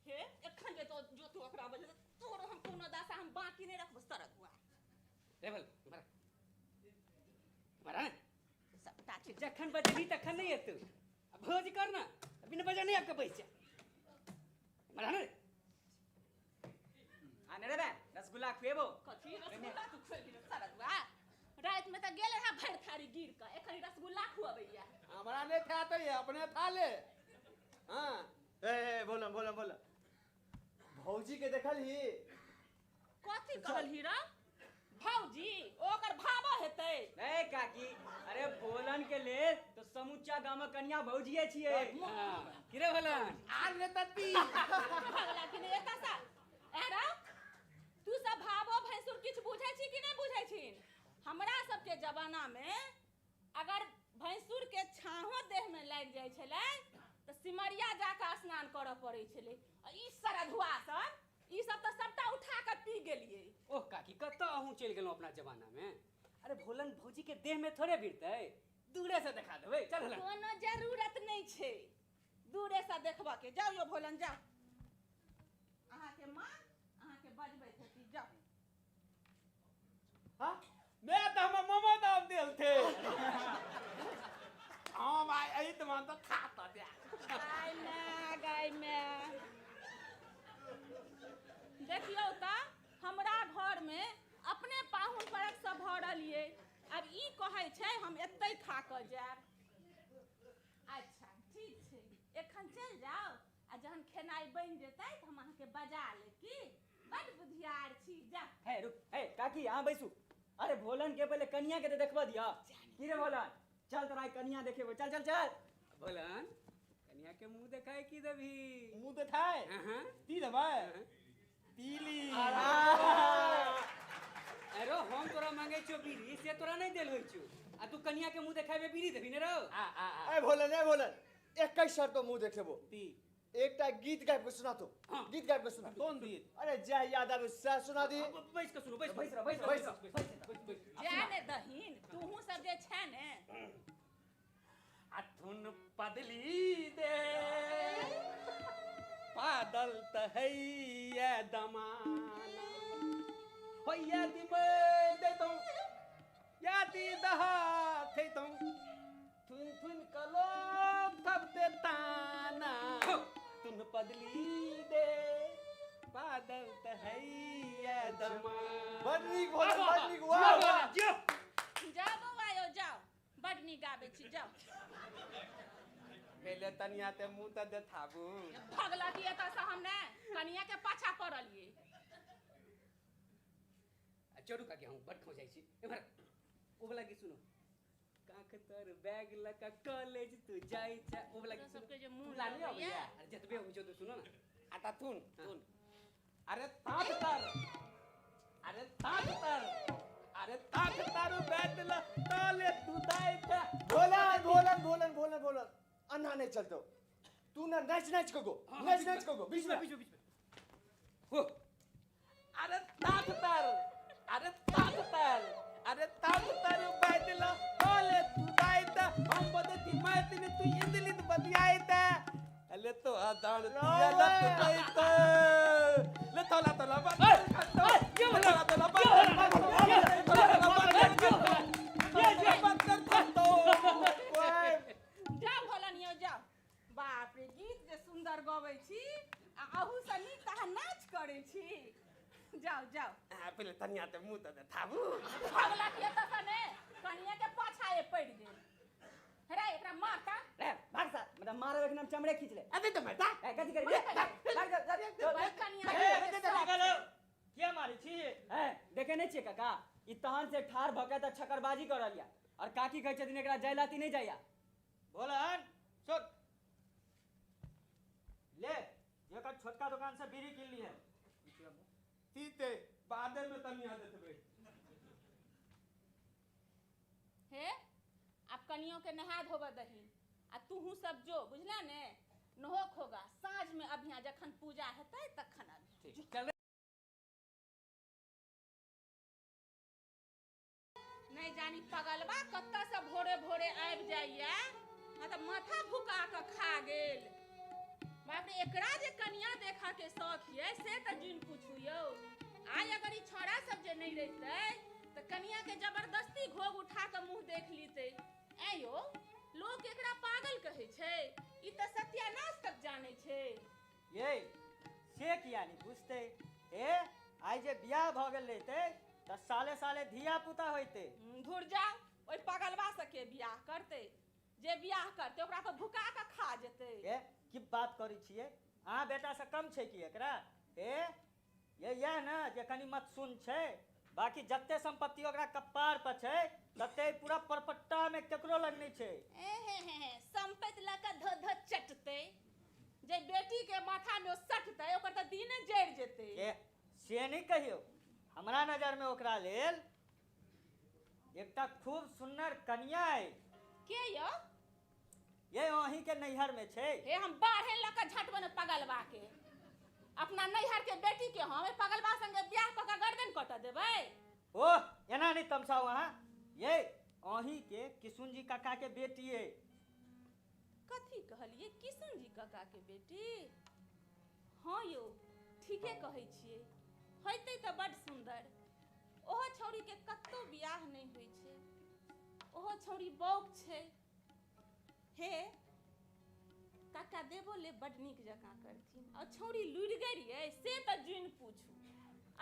हे एखन जे तो जो तू ओकरा बजे तोरो हम कोनो दासा हम बाकी नहीं रखब सरद हुआ रे भल मारा सबटा छै जखन बजेली तखन नहीं एतौ भोज करना बिना बजे नहीं आपके पैसा मारा रे आने रे बे रसगुल्ला खुएबो कथी रसगुल्ला तू खोलि सरद हुआ रात में त गेले है भर थारी गिर के एखन रसगुल्ला खुआबैया हमरा ने खाते है अपने खा ले हां ए बोलन भौजी के देखल ही कथी कहल हीरा भौजी ओकर भाबा हेतै ए काकी अरे बोलन के ले तो समूचा गाम कन्या भौजिए छिए कि रे भलन आज ने तती भगला कि नहीं एता सा एरा तू सब भाबो भैंसुर किछ बुझै छी कि नहीं बुझै छी हमरा सबके जमाना में अगर भैंसुर के छाहो देह में लाग जाय छलै त सिमरिया जाके स्नान करऽ पड़ै छलै ई सरधुआ सब ई सब त सबटा उठा के पी गेलिए ओह काकी कत्ता अहूँ चलि गेलहुँ अपना जमाना में अरे भोलन भौजी के देह में थोड़े भिड़तै दूरे से देखा देबै चल हलन कोनो जरूरत नहीं छै दूरे से देखबा के जाओ यो भोलन जाओ अहाँ के मां अहाँ के बजबै थी जाओ हां मैं तो हम मोमो दाब देल थे हां भाई आई तो मान तो खाता दे गाय में देखियो त हमरा घर में अपने पाहुन परक सब भरल ये अब ई कहै छै हम एतै खा के जाब अच्छा ठीक छै एखन चल जाओ आ जहन खेनाई बनि जेतै त हम अहाँ के बजा ले की बड़ बुधियार छी जा हे रुक हे काकी यहां बैसू अरे भोलन के पहले कन्या के तो देखबा दिया की रे भोलन चल तोरा कन्या देखेबो चल चल चल भोलन कन्या के मुंह देखाए की देबी मुंह देखाए हां ती दबाए पीली अरे हम तोरा मांगे छो बीड़ी से तोरा नहीं देल होई छो आ तू कन्या के मुंह देखाबे बीड़ी देबी ने रो ए भोलन एक शर्त तो मुंह देखेबो ती एकटा गीत गाबि के सुना तो हाँ। गीत गाबि के सुना कौन गीत? अरे जय यादव से सुना दी बैस के सुनो बैस जाने दहीन तूहू सब जे छै ने अथुन पदली दे पादल तहैया दमाना हो यदि दे तो यदि दहा थे तो थुन थुन कलो तब दे ताना तुन पदली दे पादल तहैया दमाना बड़ नीक वाह जाओ बौआ यो जाओ बड नीक गाबै छी जाओ पहले तनिया ते मुंह त देखाबू भगला दिए त से हम ने कनिया के पाछा पड़लिए चोरू का के हम बड खो जाई छी एमहर ओ वाला की सुनो काख तर बैग लका कॉलेज तू जाई छ ओ वाला की सबके जे मुंह लाली हो लागैया। अरे जतबे हो जो तो सुनो ना आता थुन थुन अरे ताक तर अरे ताक तर अरे ताक तर बैठ ल ताले तू दाई था भोलन अन्ना नहीं चलतो तू ना नाच को गो नाच को गो बीच में हो अरे ताक तर बैठ ल ताले तू दाई था हम बदती मैं तिने तू इंदली तू बतियाई था अले तो आदान तिया लत गई तो ले तोला जाओ भोलन यो जाओ बाप रे गीत जे सुंदर गबै छी आ अहू से नीक तहाँ नाच करै छी जाओ पहले तनिया ते मुंह त थाबू भगला दिए त से ने कनिया के पाछा ए पड़ गेल हेरा एकरा मारता रे भाग सा मतलब मारो एक नाम चमड़े खींच ले अबे तो मैं था ए कथि करी भाग जा भाई कनिया क्या मारी छी ए देखे नहीं छिए काका ई तहन से ठार भके त छकरबाजी करलिया और काकी कहै छथिन एकरा जयलाती नहीं जाइया बोलन सुन ले जेकर छोटका दुकान से बीड़ी किन ली है तीते बादे में तनिया देते हे अब कनियों के नहा धोबा दही आ तूहू सब जो बुझला ने नहोक होगा साँझ में अभिया जखन पूजा हेतै तखन अभी चल नहीं जानी पगलबा कत्ता से भोरे भोरे आबि जाइया मतलब माथा भुका के खा गेल बाप रे एकरा जे कनिया देखा के शौक है से त जिन पूछू यो आइ अगर ई छोड़ा सब जे नहीं रहते त कनिया के जबरदस्ती घोग उठा के मुंह देख लीते ए यो लोग एकरा पागल कहै छै ई त सत्यानाश तक जाने छै ये से किया नहीं पूछते ए आई जे बियाह भ गेल रहते त साले साले धिया पुता होइते धुर जाओ ओइ पगलबा से के बियाह करते जे बियाह करते ओकरा तो भुका के खा जेते ए की बात करी छिए अहाँ बेटा से कम छै कि एकरा ए ये ना जे कनी मत सुन छै बाकी जत्ते संपत्ति ओकरा कपार पर छै तत्ते पूरा परपट्टा में केकरो लग नहीं छै संपत्ति लगा ध ध चटते जे बेटी के माथा में सटते ओकर त दीने जड़ जेते ए से नहीं कहियो हमरा नजर में ओकरा लेल एकटा खूब सुंदर कन्या है के यो ये अहीं के नैहर में छै हे हम बाढ़े लका झटबन पगलबा के अपना नैहर के बेटी के हम पगलबा संगे बियाह क के गर्दन कट देबै ओह एना नहीं तमसाओ अहाँ ये अहीं के किशुन जी काका के बेटी है कथी कहलिए किशन जी काका के बेटी हाँ यो ठीके कहै छियै होइते त बड सुंदर ओहो छौरी के कत्तो बियाह नहीं होई छै ओहो छौरी बौक छै हे काका देबो ले बड नीक जकाँ करथिन और छौरी लुरि गेलियै से त जुन पूछू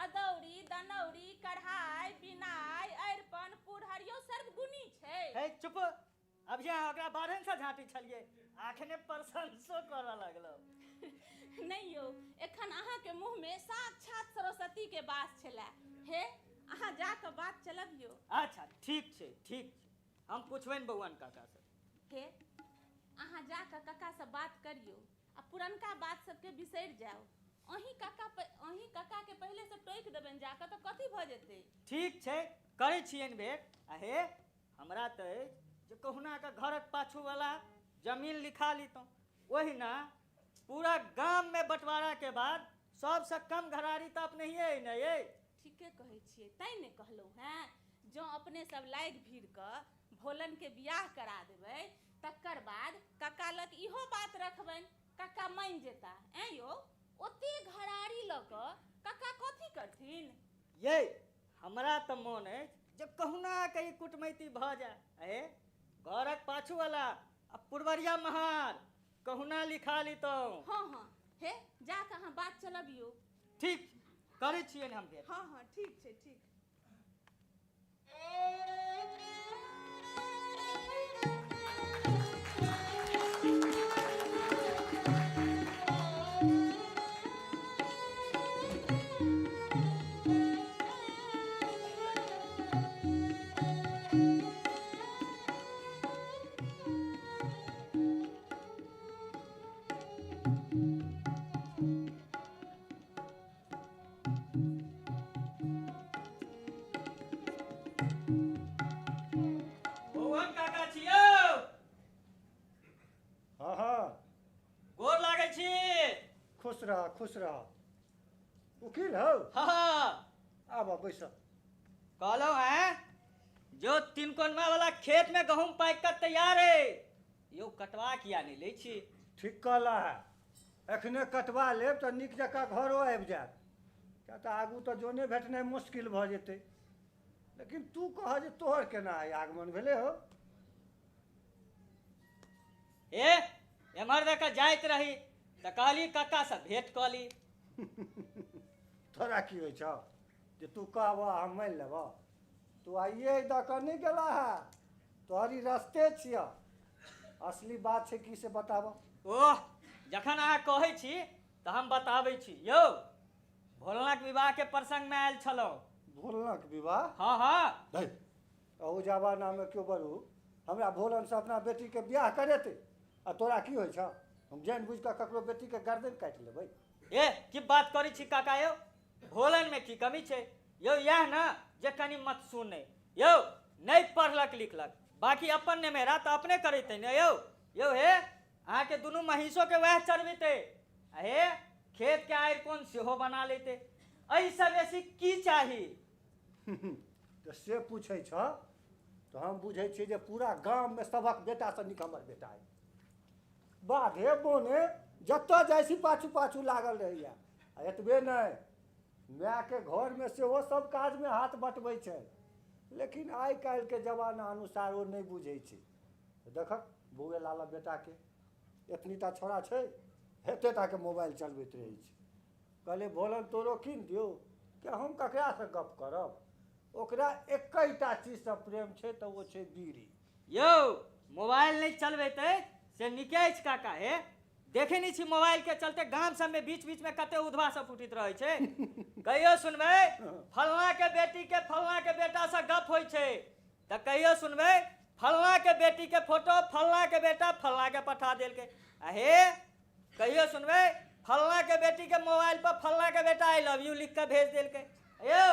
अदौरी दनौरी कढ़ाई बिनाई अरिपन पुरहरियो सर्वगुणी छै हे चुप अब यहाँ ओकरा बारहन से झाँटी छलिए आखने प्रशंसो करऽ लगलो नहीं यो एखन अहाँ के मुंह में साक्षात सरस्वती के वास छला हे अहाँ जा के बात चलबियो अच्छा ठीक छै हम पूछबनि बउअन काका से हे अहाँ जा के काका से बात करियो आ पुरनका बात सबके बिसरि जाओ अहीं काका के पहले से टोक देबन जाकर तो कथी भ जेतै। ठीक छै करै छियनि भेट। अहे हमरा तऽ अछि जे कहुना के घरक पाछू वाला जमीन लिखा लीतौं, ओहिना पूरा गाम में बंटवारा के बाद सबसे कम घरारी तऽ अपने ही है न ये। ठीके कहै छियै, तैं ने कहलहुँ हैं जँ अपने सब लागि भीड़ कऽ भोलन के बियाह करा देबै तकर बाद काका लग इहो बात रखबनि, काका मान जेता। ऐं यौ ओते घरारी लऽ कऽ काका कथी करथिन। ये हमरा तऽ मोन अछि जे कहुना के ई कुटमैती भऽ जाय। अहे घरक पाछू वाला आ पुरवरिया महार कहुना लिखा लीतौं। हाँ हाँ हे जाकऽ अहाँ बात चलबियौ। ठीक करै छियनि हम भेट। हाँ हाँ ठीक छै ठीक। भुवन काका छियौ। हाँ हाँ गोर लागै छी। खुश रह खुश रह। उकील हो? हाँ आब बैस। कहलहुँ हैं जो तीन कोनमा वाला खेत में गहूम पाकि कऽ तैयार है, यौ कटवा किया नहीं लै छी। ठीक कहला है, एखने कटवा लेब तऽ नीक जकाँ घरो आबि जायत, किया तऽ आगू तऽ जोने भेटनाइ मुश्किल भऽ जेतै। लेकिन तू कह जे तोहर केना है आगमन भेले हो? ए एम्हर दऽ कऽ जाइत रही तऽ कहली कक्का से भेंट कऽ ली। तोरा की होइ छौ जे तू कहबह हम मानि लेबह? तू आइए दऽ कऽ नहीं गेला है, तोहरी रस्ते छियह। असली बात छै की से बताबह। ओह जखन अहाँ कहै छी तऽ हम बताबै छी। यौ भोलनाक विवाह के प्रसंग में आयल छलहुँ। भोलनक विवाह? हाँ हाँ अहू जमानामे केओ बड़ू हमरा भोलन से अपना बेटीके बियाह करेतै आ तोरा की होइ छौ? हम जानि बुझि कऽ ककरो बेटीके गर्दन काटि लेबै? ए की बात करै छी काका यौ, भोलन में की कमी छै यौ? यह न जे कनी मत सुने यौ, नहीं पढ़लक लिखलक, बाकी अपन ने मेरा तो अपने करेते न यौ। यौ हे अहाँ के दुनू महिषो के वह चरबेते, हे खेत के आयर कोन सेहो बना लेते, एहिसँ बेसी की चाही? तऽ से पूछै छ तऽ हम बुझै छियै जे पूरा गाममे सभक बेटासँ नीक हमर बेटा अइ। बाधे बोने जतऽ जाइ छी पाछू पाछू लागल रहैया। आ एतबे नहि, मायके घरमे सेहो सब काजमे हाथ बटबै छै। लेकिन आइ काल्हिके जमाना अनुसार ओ नहि बुझै छै। देखक बौए लाला बेटाके एतनीटा छोड़ा छै, एतेटाके मोबाइल चलबैत रहै छै। कहले भोलन तोरो कीन दियौ कि हम ककरासँ गप करब? ओकरा एकैटा चीजसँ प्रेम छै तऽ ओ छै बीड़ी। यौ मोबाइल नहीं चलबेते से नीके अछि काका। हे देखे नहीं छी मोबाइल के चलते गाम सब में बीच बीच में कते उधवा सब फुटित रहे छै। कहियो सुनबै फलना के बेटी के फलना के बेटा से गप होइ छै तऽ कहियो सुनबै फलना के बेटी के फोटो फलना के बेटा फलना के पठा देल के। हे कहियो सुनबै फलना के बेटी के मोबाइल पर फलना के बेटा आई लव यू लिख के भेज देल के। यौ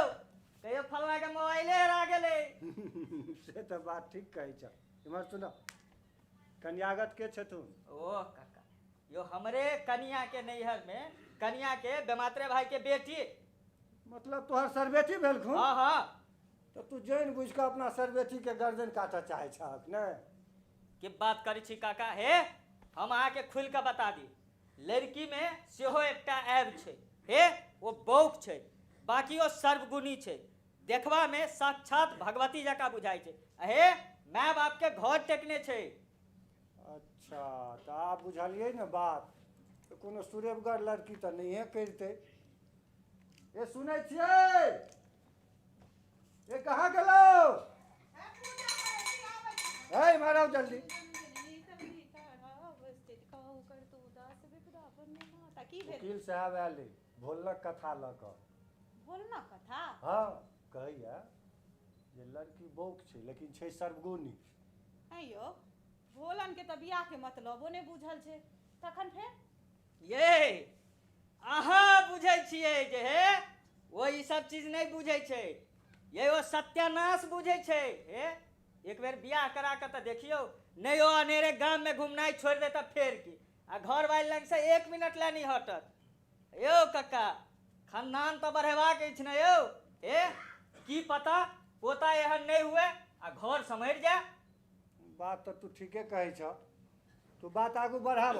कहियो फलना के मोबाइले हरा गेलै। से तऽ बात ठीक कहै छ। इमहर सुन, कन्यागत के छथुन? ओ काका यो हमरे कनिया के नैहर में कनिया के बेमात्रे भाई के बेटी। मतलब तोहर सरबेटी भेलखुन? हाँ हाँ। तो तू जानि बुझि कऽ अपना सरबेटी के गर्दन काटऽ चाहै छहक ने? की बात करै छी काका? हे हम अहाँके खुलि कऽ बता दी, लड़की में सेहो एकटा ऐब छै। हे वो बौक छै, बाकी ओ सर्वगुणी छै, देखबा में साक्षात भगवती जकाँ बुझाइ छै। हे माय बाप के घर टेकने छै। अच्छा तऽ आब बुझलियै ने बात। तऽ कोनो सुरेबगर लड़की तऽ नहिए करितै। ए सुनै छियै? ए कहाँ गेलौ? हे मारौ जल्दी। वकील साहब आयल भोलनक कथा लऽ कऽ। भोलनक कथा? हाँ कहैया जे लड़की बौक छै लेकिन छै सर्वगुणी। हैं यौ भोलन के तऽ बियाह के मतलबो नहि बुझल छै, तखन फेर? ये अहाँ बुझै छियै जे हे वो ई सब चीज नहीं बुझै छै, ये वो सत्यानाश बुझै छै। हे एक बेर बियाह करा के तो देखियो, नहीं वो अनेरे गांव में घूमनाई छोड़ देता फेर की, आ घर वाली लग से 1 मिनट ला नहीं हटत। यो कक्का, खानदान तो बढ़ेबाक अछि ने यौ। हे की पता पोता एहन नहीं हुए आ घर सम्हरि जाए। बात तो तू ठीके कहै छ, तू बात आगू बढ़ाब।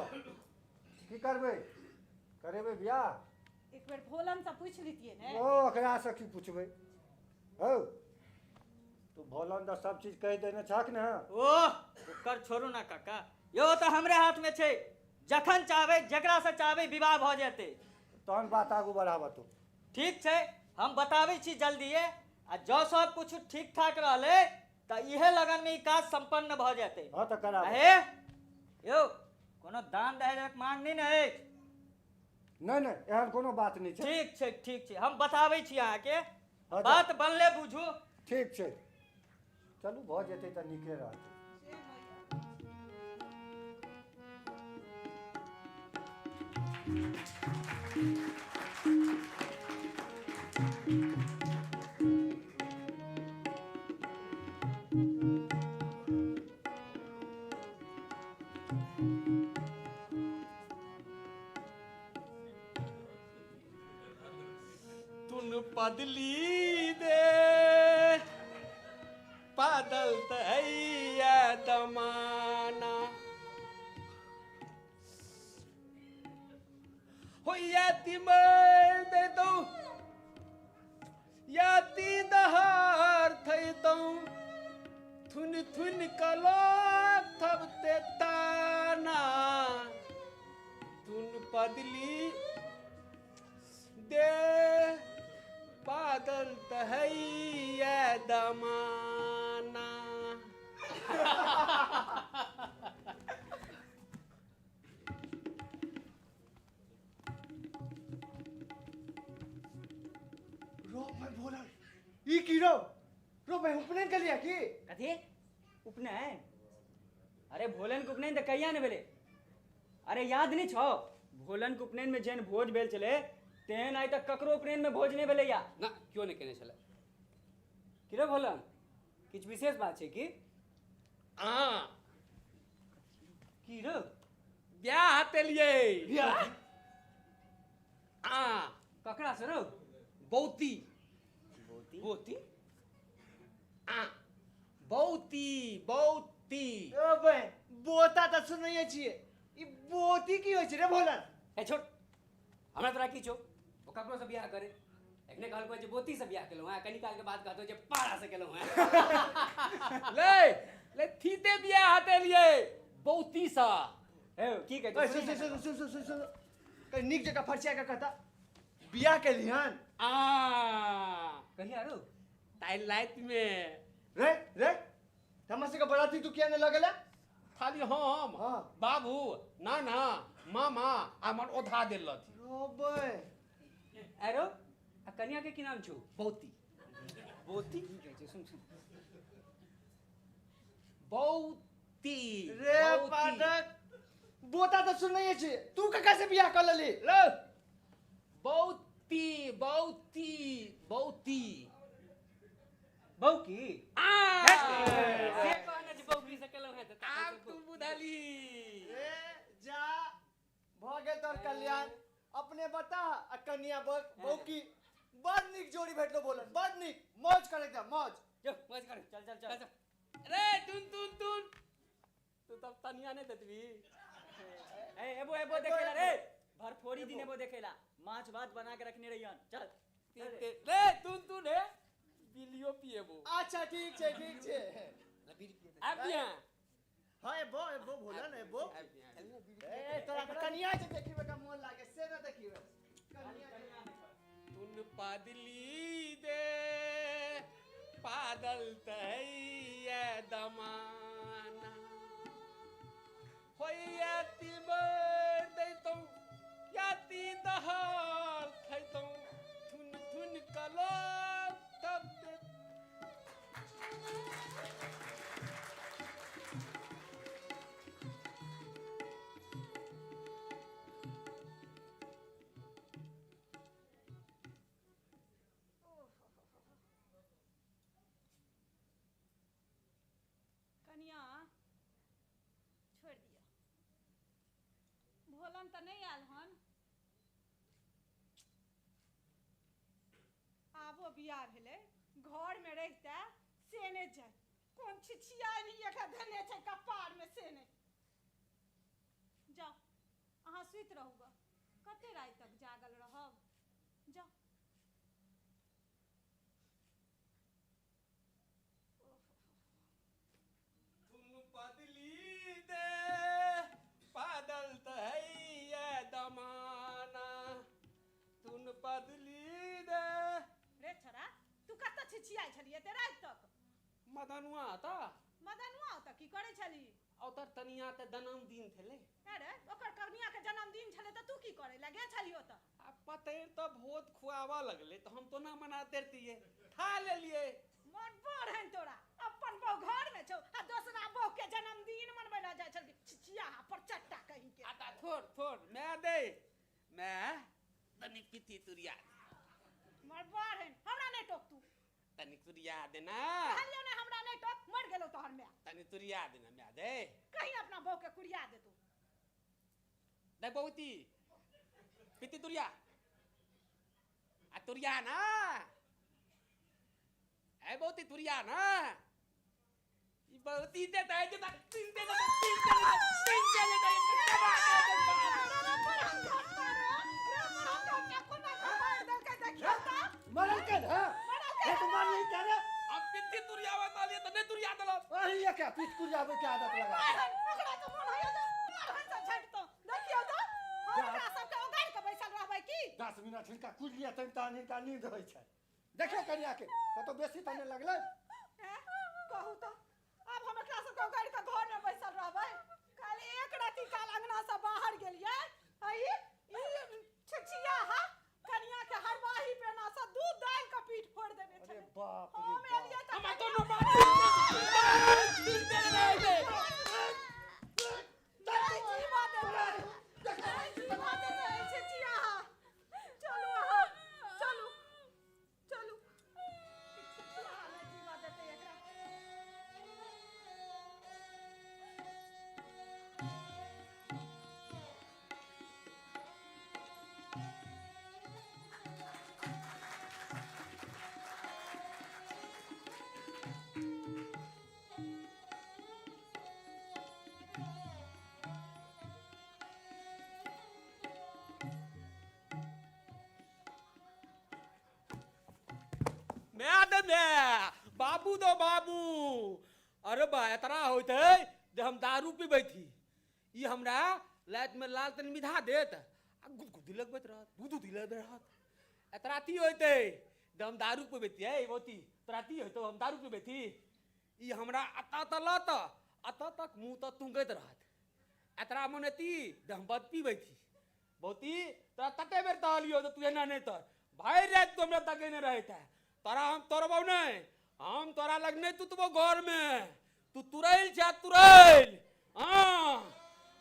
की करबै, करेबै बियाह? एक बेर भोलन से पूछ लीजिए ने। ओ ओकरा से की पूछबै? हो तू भोलन तो सब चीज कह देने छक ने। ओह ओकर छोड़ू ना काका, यो तो हमरे हाथ में छै, जखन चाहबै जेकरा से चाहबै विवाह भ जेतै। तहन बात आगू बढ़ाब तू। ठीक छै, हम बताबै छी जल्दिए, आ जो सब कुछ ठीक ठाक रहले त इहे लगन में ई काज संपन्न भ जेतै। हाँ तो करा। हे यो कोनो दान दहेजक मांग नहीं ने अछि। नहीं नहीं एहन कोनो बात नहीं छै। ठीक छै ठीक छै, हम बताबै छी अहाँ के, हाँ, बात बनले बुझू। ठीक छै, चलू भ जेतै त नीके रहतै। तुन पदली दे बादल तैया दमाना हो याती मर दे दो याती दहार थई दो थुन थुन कलो थब ते ताना तुन पदली दे बादल तहैया दमाना। रो भाई भोला, ई की रो भाई उपनयन कर लिया की? कथी उपनयन? अरे भोलन के उपनयन तो कहिया ने भेले। अरे याद नहीं छो, भोलन के उपनयन में जेन भोज भेल चले तेहन आइ तक ककरो उपनयन में भोज नहीं भेले या ना क्यों नहीं केने छले? कि रे भोलन, किछ विशेष बात छै की? की रे ब्याह हाथे लिए बियाह? ककरा से रो? बहुती बोती बहुती बहुती ओ भाई बोता तो सुनइए छिए, ई बोती की होय छै रे भोलन? ए छोड़, हमरा तोरा की छौ? ओ ककरो से बियाह करे, एकने कहलको जे बोती से बियाह केलौ हैं, कनी काल के बाद कहतो जे पाड़ा से केलौ हैं। ले थीते ब्याह हाथे लिए बहुती सा। ए की कहै ओए छै? सुन कहीं नीक जगह फरचिया के कहता बियाह के लिहन। कहिया रो? ताई लाइट में रे तमसे के बराती तू किया ने लगेला? खाली हम हाँ। बाबू नाना मामा हमर ओधा देल रहती। रो भाई एरो आ कन्या के की नाम छौ? बहुती बोती की कहै छै? सुन बहुती रे पाठक बोता तो सुनइए छिए, तू कका से बियाह कर लेली? लो बहुती बहुती बहुती बहू की? से कहने जे बौकी से केलौ हैं त आब तू बुझली। रे जा भ गेल तोर कल्याण, अपने बता आ कन्या बहू की बड़ निक जोड़ी भेटलो बोलन, बड़ निक, मौज करे जा मौज। जो मौज कर, चल रे टुन तू तब तनिया नहीं देतवी। ए एबो देखेला रे, भरफोरी दिन एबो देखेला, माछ भात बना के रखने रहियन। चल रे टुन रे बिलियो पिएबो। अच्छा ठीक छे। आबिया हां एबो भोलन एबो। ए तोरा कन्या जे देखिबे का मन लागे से न देखिबे। कन्या तुन पादली दे पादल तैया दमाना होयाती बर दैतौ याती दहार खैतौ थुन कलो तब तो नहीं आल हन आबो बियाह भेले घर में रहता सेने जाए कौन छिछिया नहीं एक धने छै कपार में सेने जाओ अहाँ सुत रहूगा कते रात तक जागल रहब जाओ तुम बदली दे बादल तो है ये दमाना तुम बदली दे रे छोरा तू कत छिछिया छलिए ते रात तक मदनुआ था मदनुआ त की करे छली औतर तनिया ते जन्मदिन थेले अरे ओकर कन्या के जन्मदिन छले त तू की करे लगे छलियो त अब पते तो बहुत खुआवा लगले तो हम तो ना मनाते रहिए खा ले लिए मन पर हन तोरा अपन बहू घर में छौ आ दोसरा बहू के जन्मदिन मनबै ला जाय छल छिछिया पर चट्टा कहीं के आता थोड़ मैं दे मैं तनी पिती तुरिया मर पर हन हमरा नहीं टोक तू तनी तुरिया देना कहलियो ने हमरा नहीं टोक मर गेलो तोहर में तनी तुरिया देना मैं दे कहीं अपना बहू के कुरिया दे तू दे बहुती पिती तुरिया आ तुरिया ना ए बहुती तुरिया ना ई बहुती दे दे तीन दे तीन चले मरल के है ये तो मान नहीं करे अब पिती तुरिया बता लिए तो नहीं तुरिया दलो अरे ये क्या पीठ कुरियावे के आदत लगा ओकरा तो मन होय तो मार हन से झट तो देखियो तो हमरा सब के उगाड़ के बैसल रहबै की 10 मिनट हिनका कुरिया तन तानी का नींद होय छै देखियो कनिया के कतो बेसी तने लगले कहू तो अब हम एकरा सब के उगाड़ के घर में बैसल रहबै खाली एक राती काल अंगना से बाहर गेलियै आई ई छिछिया हा कनिया के हरवाही पे ना से दूध डाल के पीठ फोड़ देने अरे छले बाप हम रे एलियै त हम तो न बात तीन दे रहे थे जीवा दे जीवा दे छिछिया हा चलो हा चलो चलो छिछिया हा जीवा देते एकरा मैं आदम है बाबू दो बाबू अरे बा इतना होते जब हम दारू पीबै थी ई हमरा लाइट में लाल तन मिधा देत आ गुदगुदी लगबैत रहत दूध लगबैत रहत एतराती होते जब हम दारू पीबै थी ए मोती तराती होतो हम दारू पीबै थी ई हमरा अता तलत अता तक मुंह त तुंगैत रहत एतरा मनेती जब हम बद पीबै थी बहुती तोरा तते बेर तहलियो तो तू एना नहीं तर भाई रे तू हमरा तके नहीं रहता तोरा हम तोरबौ नहीं हम तोरा लग नहीं तुतबो घर में तू तुरैल जा तुरैल हां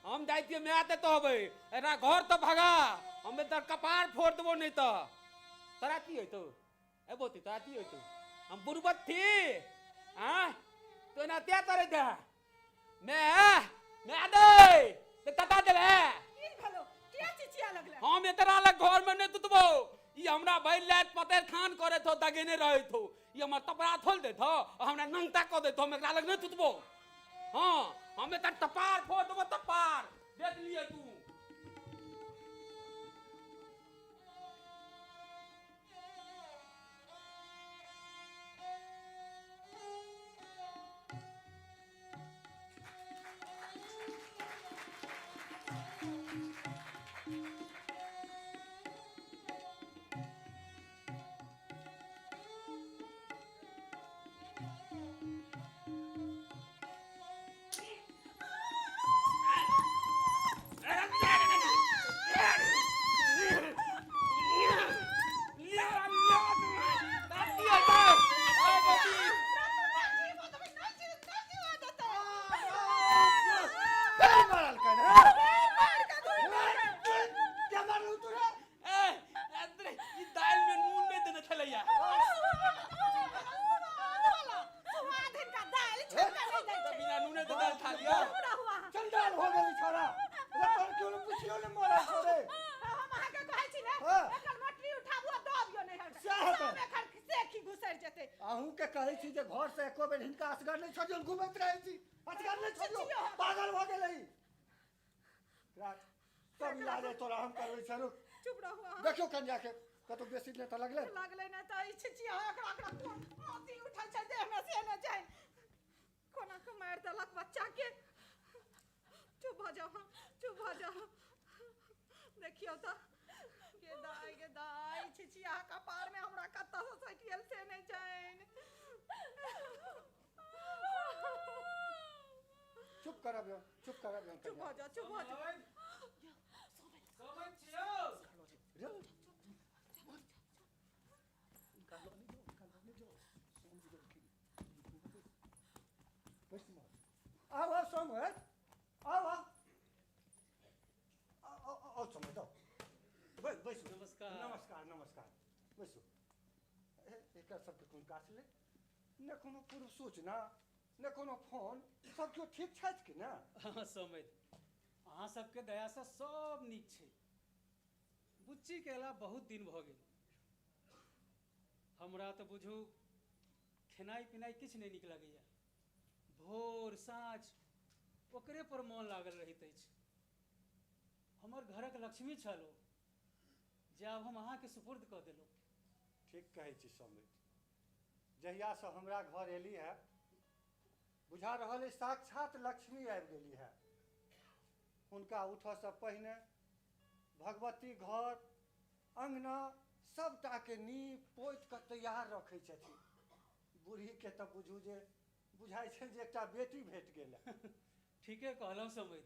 हम जाइतिए मैं आते तो हबै एना घर तो भगा हम तर कपार फोड़ देबो नहीं तो तोरा की होइतो ए बोती तोरा की होइतो हम बुरबत थी हां तो ना त्या तरे जा मैं आदे ते तता दे की भलो किया चिचिया लगले हम एतरा लग घर में नहीं तुतबो ई हमरा भाई लात पतेर खान करे थो दगेने रहे थो ई हमर तपरा थोल दे थो हमरा नंगता को दे थो हम एकरा लग नहीं तुतबो हां हम एतर तपार फोड़ देबो तपार देख लिए तू मरल के है क्या मारू तू रे अंदर ई दाल में नून नहीं देने थलैया स्वाद इनका दाल छोड़ नहीं दे बिना नूने तो दाल खा लिया चंडाल हो गई छोरा वो तोर क्यों देखियो ने मोरा छोड़े हम अहाँके कहै छी ने हाँ। एकर मटरी उठाबू आ दबियो नहि हट सएह तऽ। सब एकर से की घुसरि जेतै अहूँ के कहै छी जे घर से एको बेर हिनका असगर नहीं छोड़ियो घुमैत रहै छी असगर नहीं छोड़ियो छियो। पागल भ गेलै रात सब इलाज तोरा हम करबै छरू चुप रहू अहाँ देखियो कन्या के कतौ बेसी ने त लगले लगलै ने तऽ ई छिछिया एकरा एकरा कोन मोती उठल छै देह में से न जाय कोना के मारि देलक बच्चा के चुप भ जाओ हाँ, चुप भ जाओ देखियो तो गे दाई छिछिया कपार में हमरा कत्ता से सटियल से नहीं जाइन चुप करबियो चुप भ जा चुप भ जा समझ छियो आओ समय आओ आओ समय दो बैसो नमस्कार। नमस्कार नमस्कार बैसो एक सबके कोन काट ले ने कोनो पूर्व सूचना ने कोनो फोन सब केओ ठीक छथि कि ना हाँ समझ अहाँ सबके दया से सब नीक छै बुच्ची के अला बहुत दिन भ गेल हमरा तो बुझू खेनाई पिनाई किछ नहीं नीक लगैया भोर साँझ ओकरे पर मन लागल रहित अछि हमर घरक लक्ष्मी छलो जे आब हम अहाँके सुपुर्द कऽ देलहुँ ठीक कहै छी सौमित्र जहिया से हमरा घर एली है बुझा रहल है साक्षात लक्ष्मी आबि गेली है हुनका उठऽ से पहिने भगवती घर अंगना सबटा के नीप पोति कऽ तैयार रखै छथिन बूढ़ी के तऽ बुझू जे बुझाइ छै जे एकटा बेटी भेट गेल है ठीके कहलहुँ समझ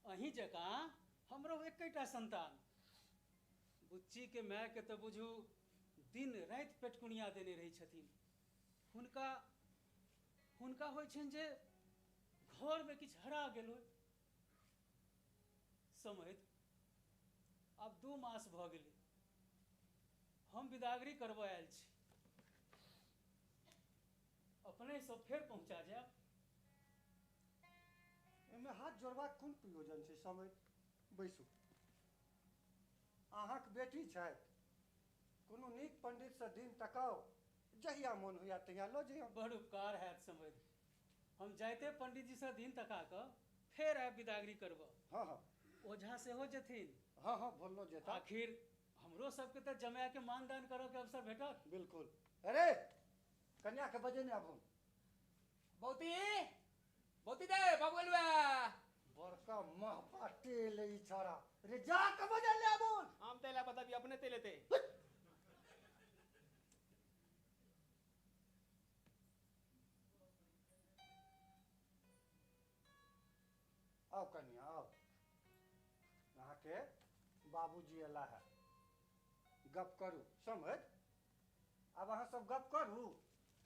अहीं जकाँ हमरो एकटा संतान बुच्ची के माय के तो बुझू दिन राति पेटकुनिया देने रही छथिन हुनका हुनका होइ छनि जे घर में किछु हरा गेल होय समझ आब 2 मास भ गेलै हम विदागरी करबऽ आयल छी अपने सब फेर पहुंचा जायब एहिमे हाथ जोड़बाक कोन प्रयोजन छै समय बैसू अहाँक बेटी छथि कोनो नीक पंडित से दिन तकाउ जहिया मोन होइया तहिया लऽ जइयौ बड़ उपकार हैत समझ हम जाइते पंडित जी से दिन तका कऽ फेर आब विदागरी करबऽ हाँ हाँ ओझा सेहो जेथिन हाँ हाँ बोललो जेता आखिर हमरो सबके तऽ जमाया के मानदान करऽ के अवसर भेटत बिल्कुल अरे कन्या के बजे ने आबू बहुती बहुती दे बाबुलवा बड़का महपा टेल ई छोरा रे जा के बजे ले आबू हम तेला पता भी अपने तेले ते आओ कन्या आओ यहाँ के बाबूजी अला है गप करू समझ अब अहाँ सब गप करू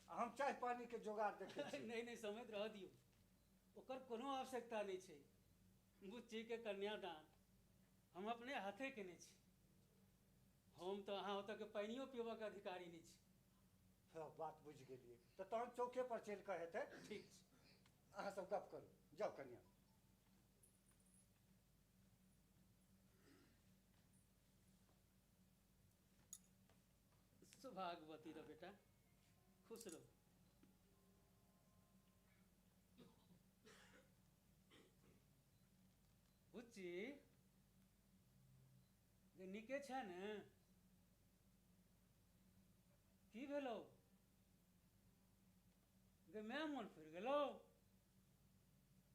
हम चाय पानी के जोगाड़ देखे छी नहीं नहीं समझ रह दियो ओकर कोनो आवश्यकता नहीं छै बुच्ची के कन्यादान हम अपने हाथे केने छी हम तो अहाँ ओतऽ के पानियो पीबऽ के अधिकारी नहीं छी हाँ, बात बुझ गेलिए तो तहन चौके पर चल के हेतै ठीक छै अहाँ सब गप करू जाओ कन्या सुभागवती रह बेटा खुश रहो बुच्ची जे नीके छै ने की भेलो गे मैं मन फिर गेलो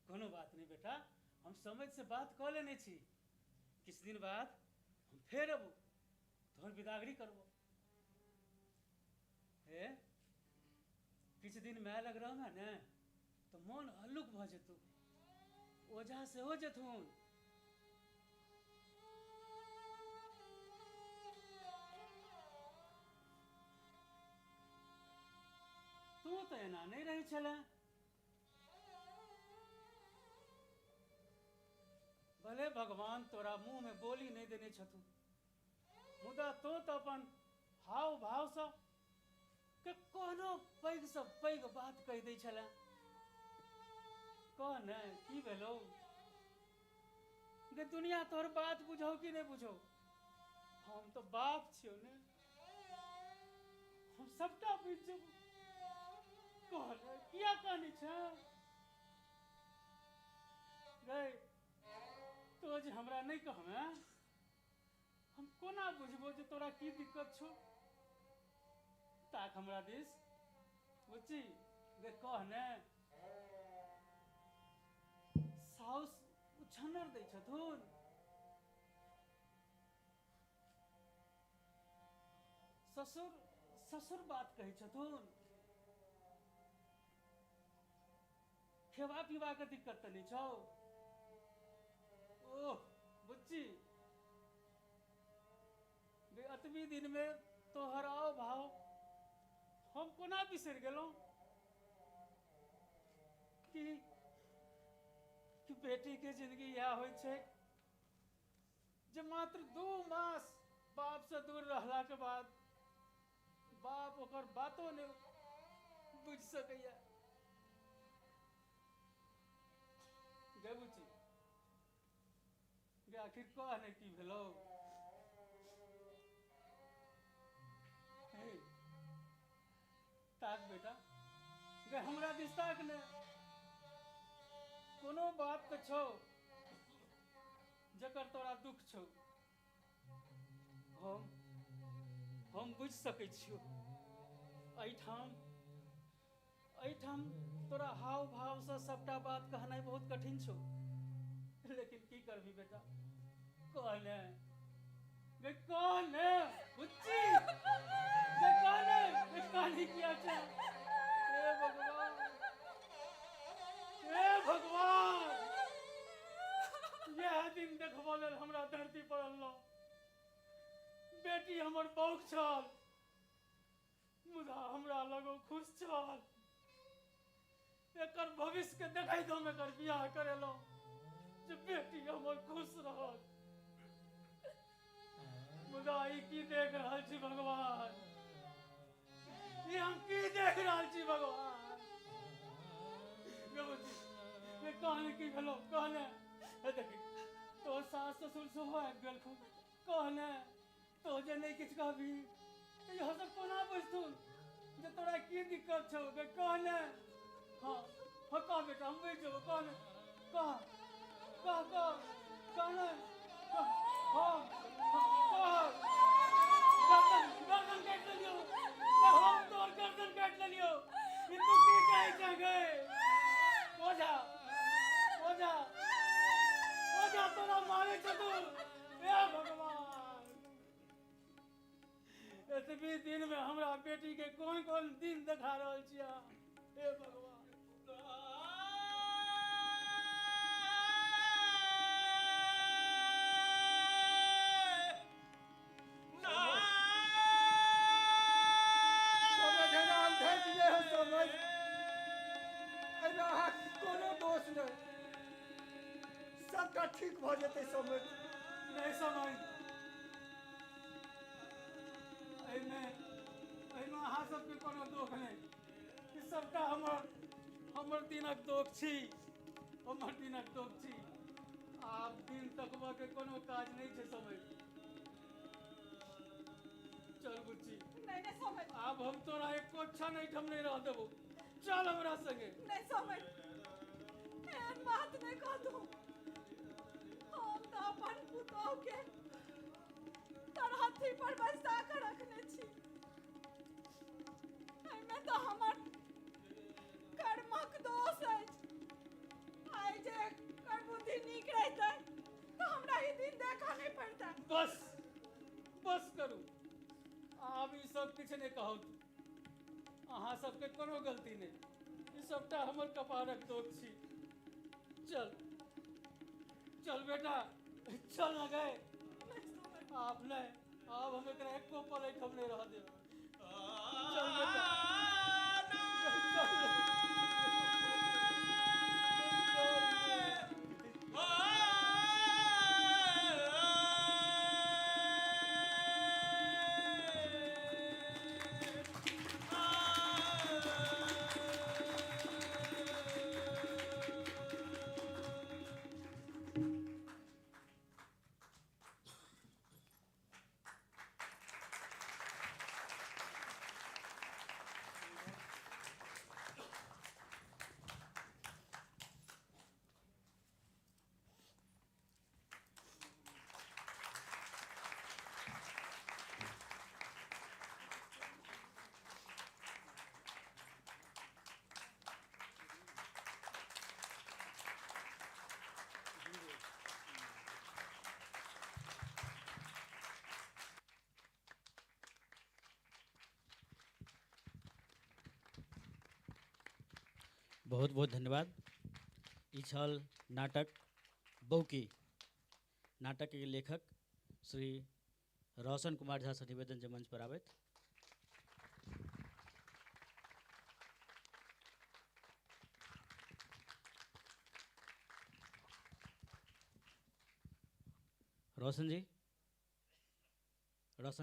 कोनो बात नहीं बेटा हम समझ से बात कऽ लेने छी किछु दिन बाद हम फेर अबू तोहर विदागरी करबो हे किछु दिन माय लग रहमे ने तऽ मन हल्लुक भऽ जेतौ ओझा सेहो जेथुन तू तऽ एना नहि रहै छले भले भगवान तोरा मुंह में बोली नहीं देने छथु मुदा तो तऽ अपन हाव भाव सँ के कोनो पैघ सँ पैघ बात कहि दै छले कह ने की भेलौ गे दुनिया तोहर बात बुझौ कि नहीं बुझौ, हम तो बाप छियो ने, हम सबटा बुझ जेबो। कहले किया कहनी छ गई तो जे हमरा नहीं कहमे, हम कोना बुझबो जे तोरा की दिक्कत छौ। ताक हमरा दिस बुच्ची गे कहने साउस उछन्नर दै छथुन, ससुर ससुर बात कहै छथुन, खेवा पीवा के दिक्कत तो नहीं छौ। ओह बुच्ची गे अतबी दिन में तोहर आओ भाव हम कोना बिसर गेलहुँ कि बेटी के जिंदगी यह होइ छै जे मात्र 2 मास बाप से दूर रहला के बाद बाप ओकर बातो नहीं बुझ सकैया। गे बुच्ची गे आखिर कहने की भेलौ। हे ताक बेटा गे हमरा दिस ताक ने, कोनो बात तो छौ जकर तोरा दुख छौ, हम बुझ सकै छियो। एठाम तोरा हाव भाव से सबटा बात कहनाइ बहुत कठिन छौ, लेकिन की करबी बेटा, कहने गे कहने बुच्ची गे कहने किया छै। हे भगवान हे भगवान, यह दिन देखबो लेल हमरा धरती पर अनलौ। बेटी हमर बौक छल, मुदा हमरा लगो खुश छल। एकर भविष्य के देखैत हम एकर बियाह करेलौ जे बेटी हमर खुश रहत। मुदा ई की देख रहल छी भगवान, ई हम की देख रहल छी भगवान। ये कहने की भेलो, कहने देखी तो सास ससुर सेहो आबि गेलखुन, कहने तो जे नहीं किछ कहबी यह सब कोना बुझथुन जे तोरा की दिक्कत छौ। गे कहने हाँ हाँ कह बेटा हम बुझ जेबो। कहने कह कहने हाँ गर्दन काट लेलियो, हम तोर गर्दन काट लेलियो। ई तू की कहै छै गे ओझा ओझा ओझा तोरा मारे छथु। हे भगवान, एतबी दिन में हमरा बेटी के कोन कोन दिन देखा रहल छियै। हे भगवान कोनो दोष नहीं, सबका ठीक भ जेतै समय। नहीं समय एहिमे अहाँ सबके कोनो दोष नहीं, ई सबटा हमर दिनक दोष छी, हमर दिनक दोष छी। आब दिन तकबा के कोनो काज नहीं छै समय। चल बुच्ची नहीं समय, आब हम तोरा एको क्षण एहिठाम नहीं रह देबो। चल हमरा संगे। नहीं समय, एहन बात नहीं कहतु। हम तो अपन पुतोह के तरहथी पर बैसा के रखने छी। एहिमे तो हमर कर्मक दोष अछि। आइ जे कर बुद्धि नीक रहितै तो हमरा ई दिन देखा नहीं पड़तै। बस करू, आब ई सब किछ नहीं कहू। अहाँ सबके कोनो गलती नहीं, ई सबटा हमर कपारक दोष छी। चल बेटा चल न गए। आप नहीं, अब हम एकरा एको पल एहिठाम नहीं रह देब। चल बेटा चल। बहुत बहुत धन्यवाद। ई छल नाटक बौकी। नाटक के लेखक श्री रोशन कुमार झा से निवेदन जे मंच पर आबैत। रोशन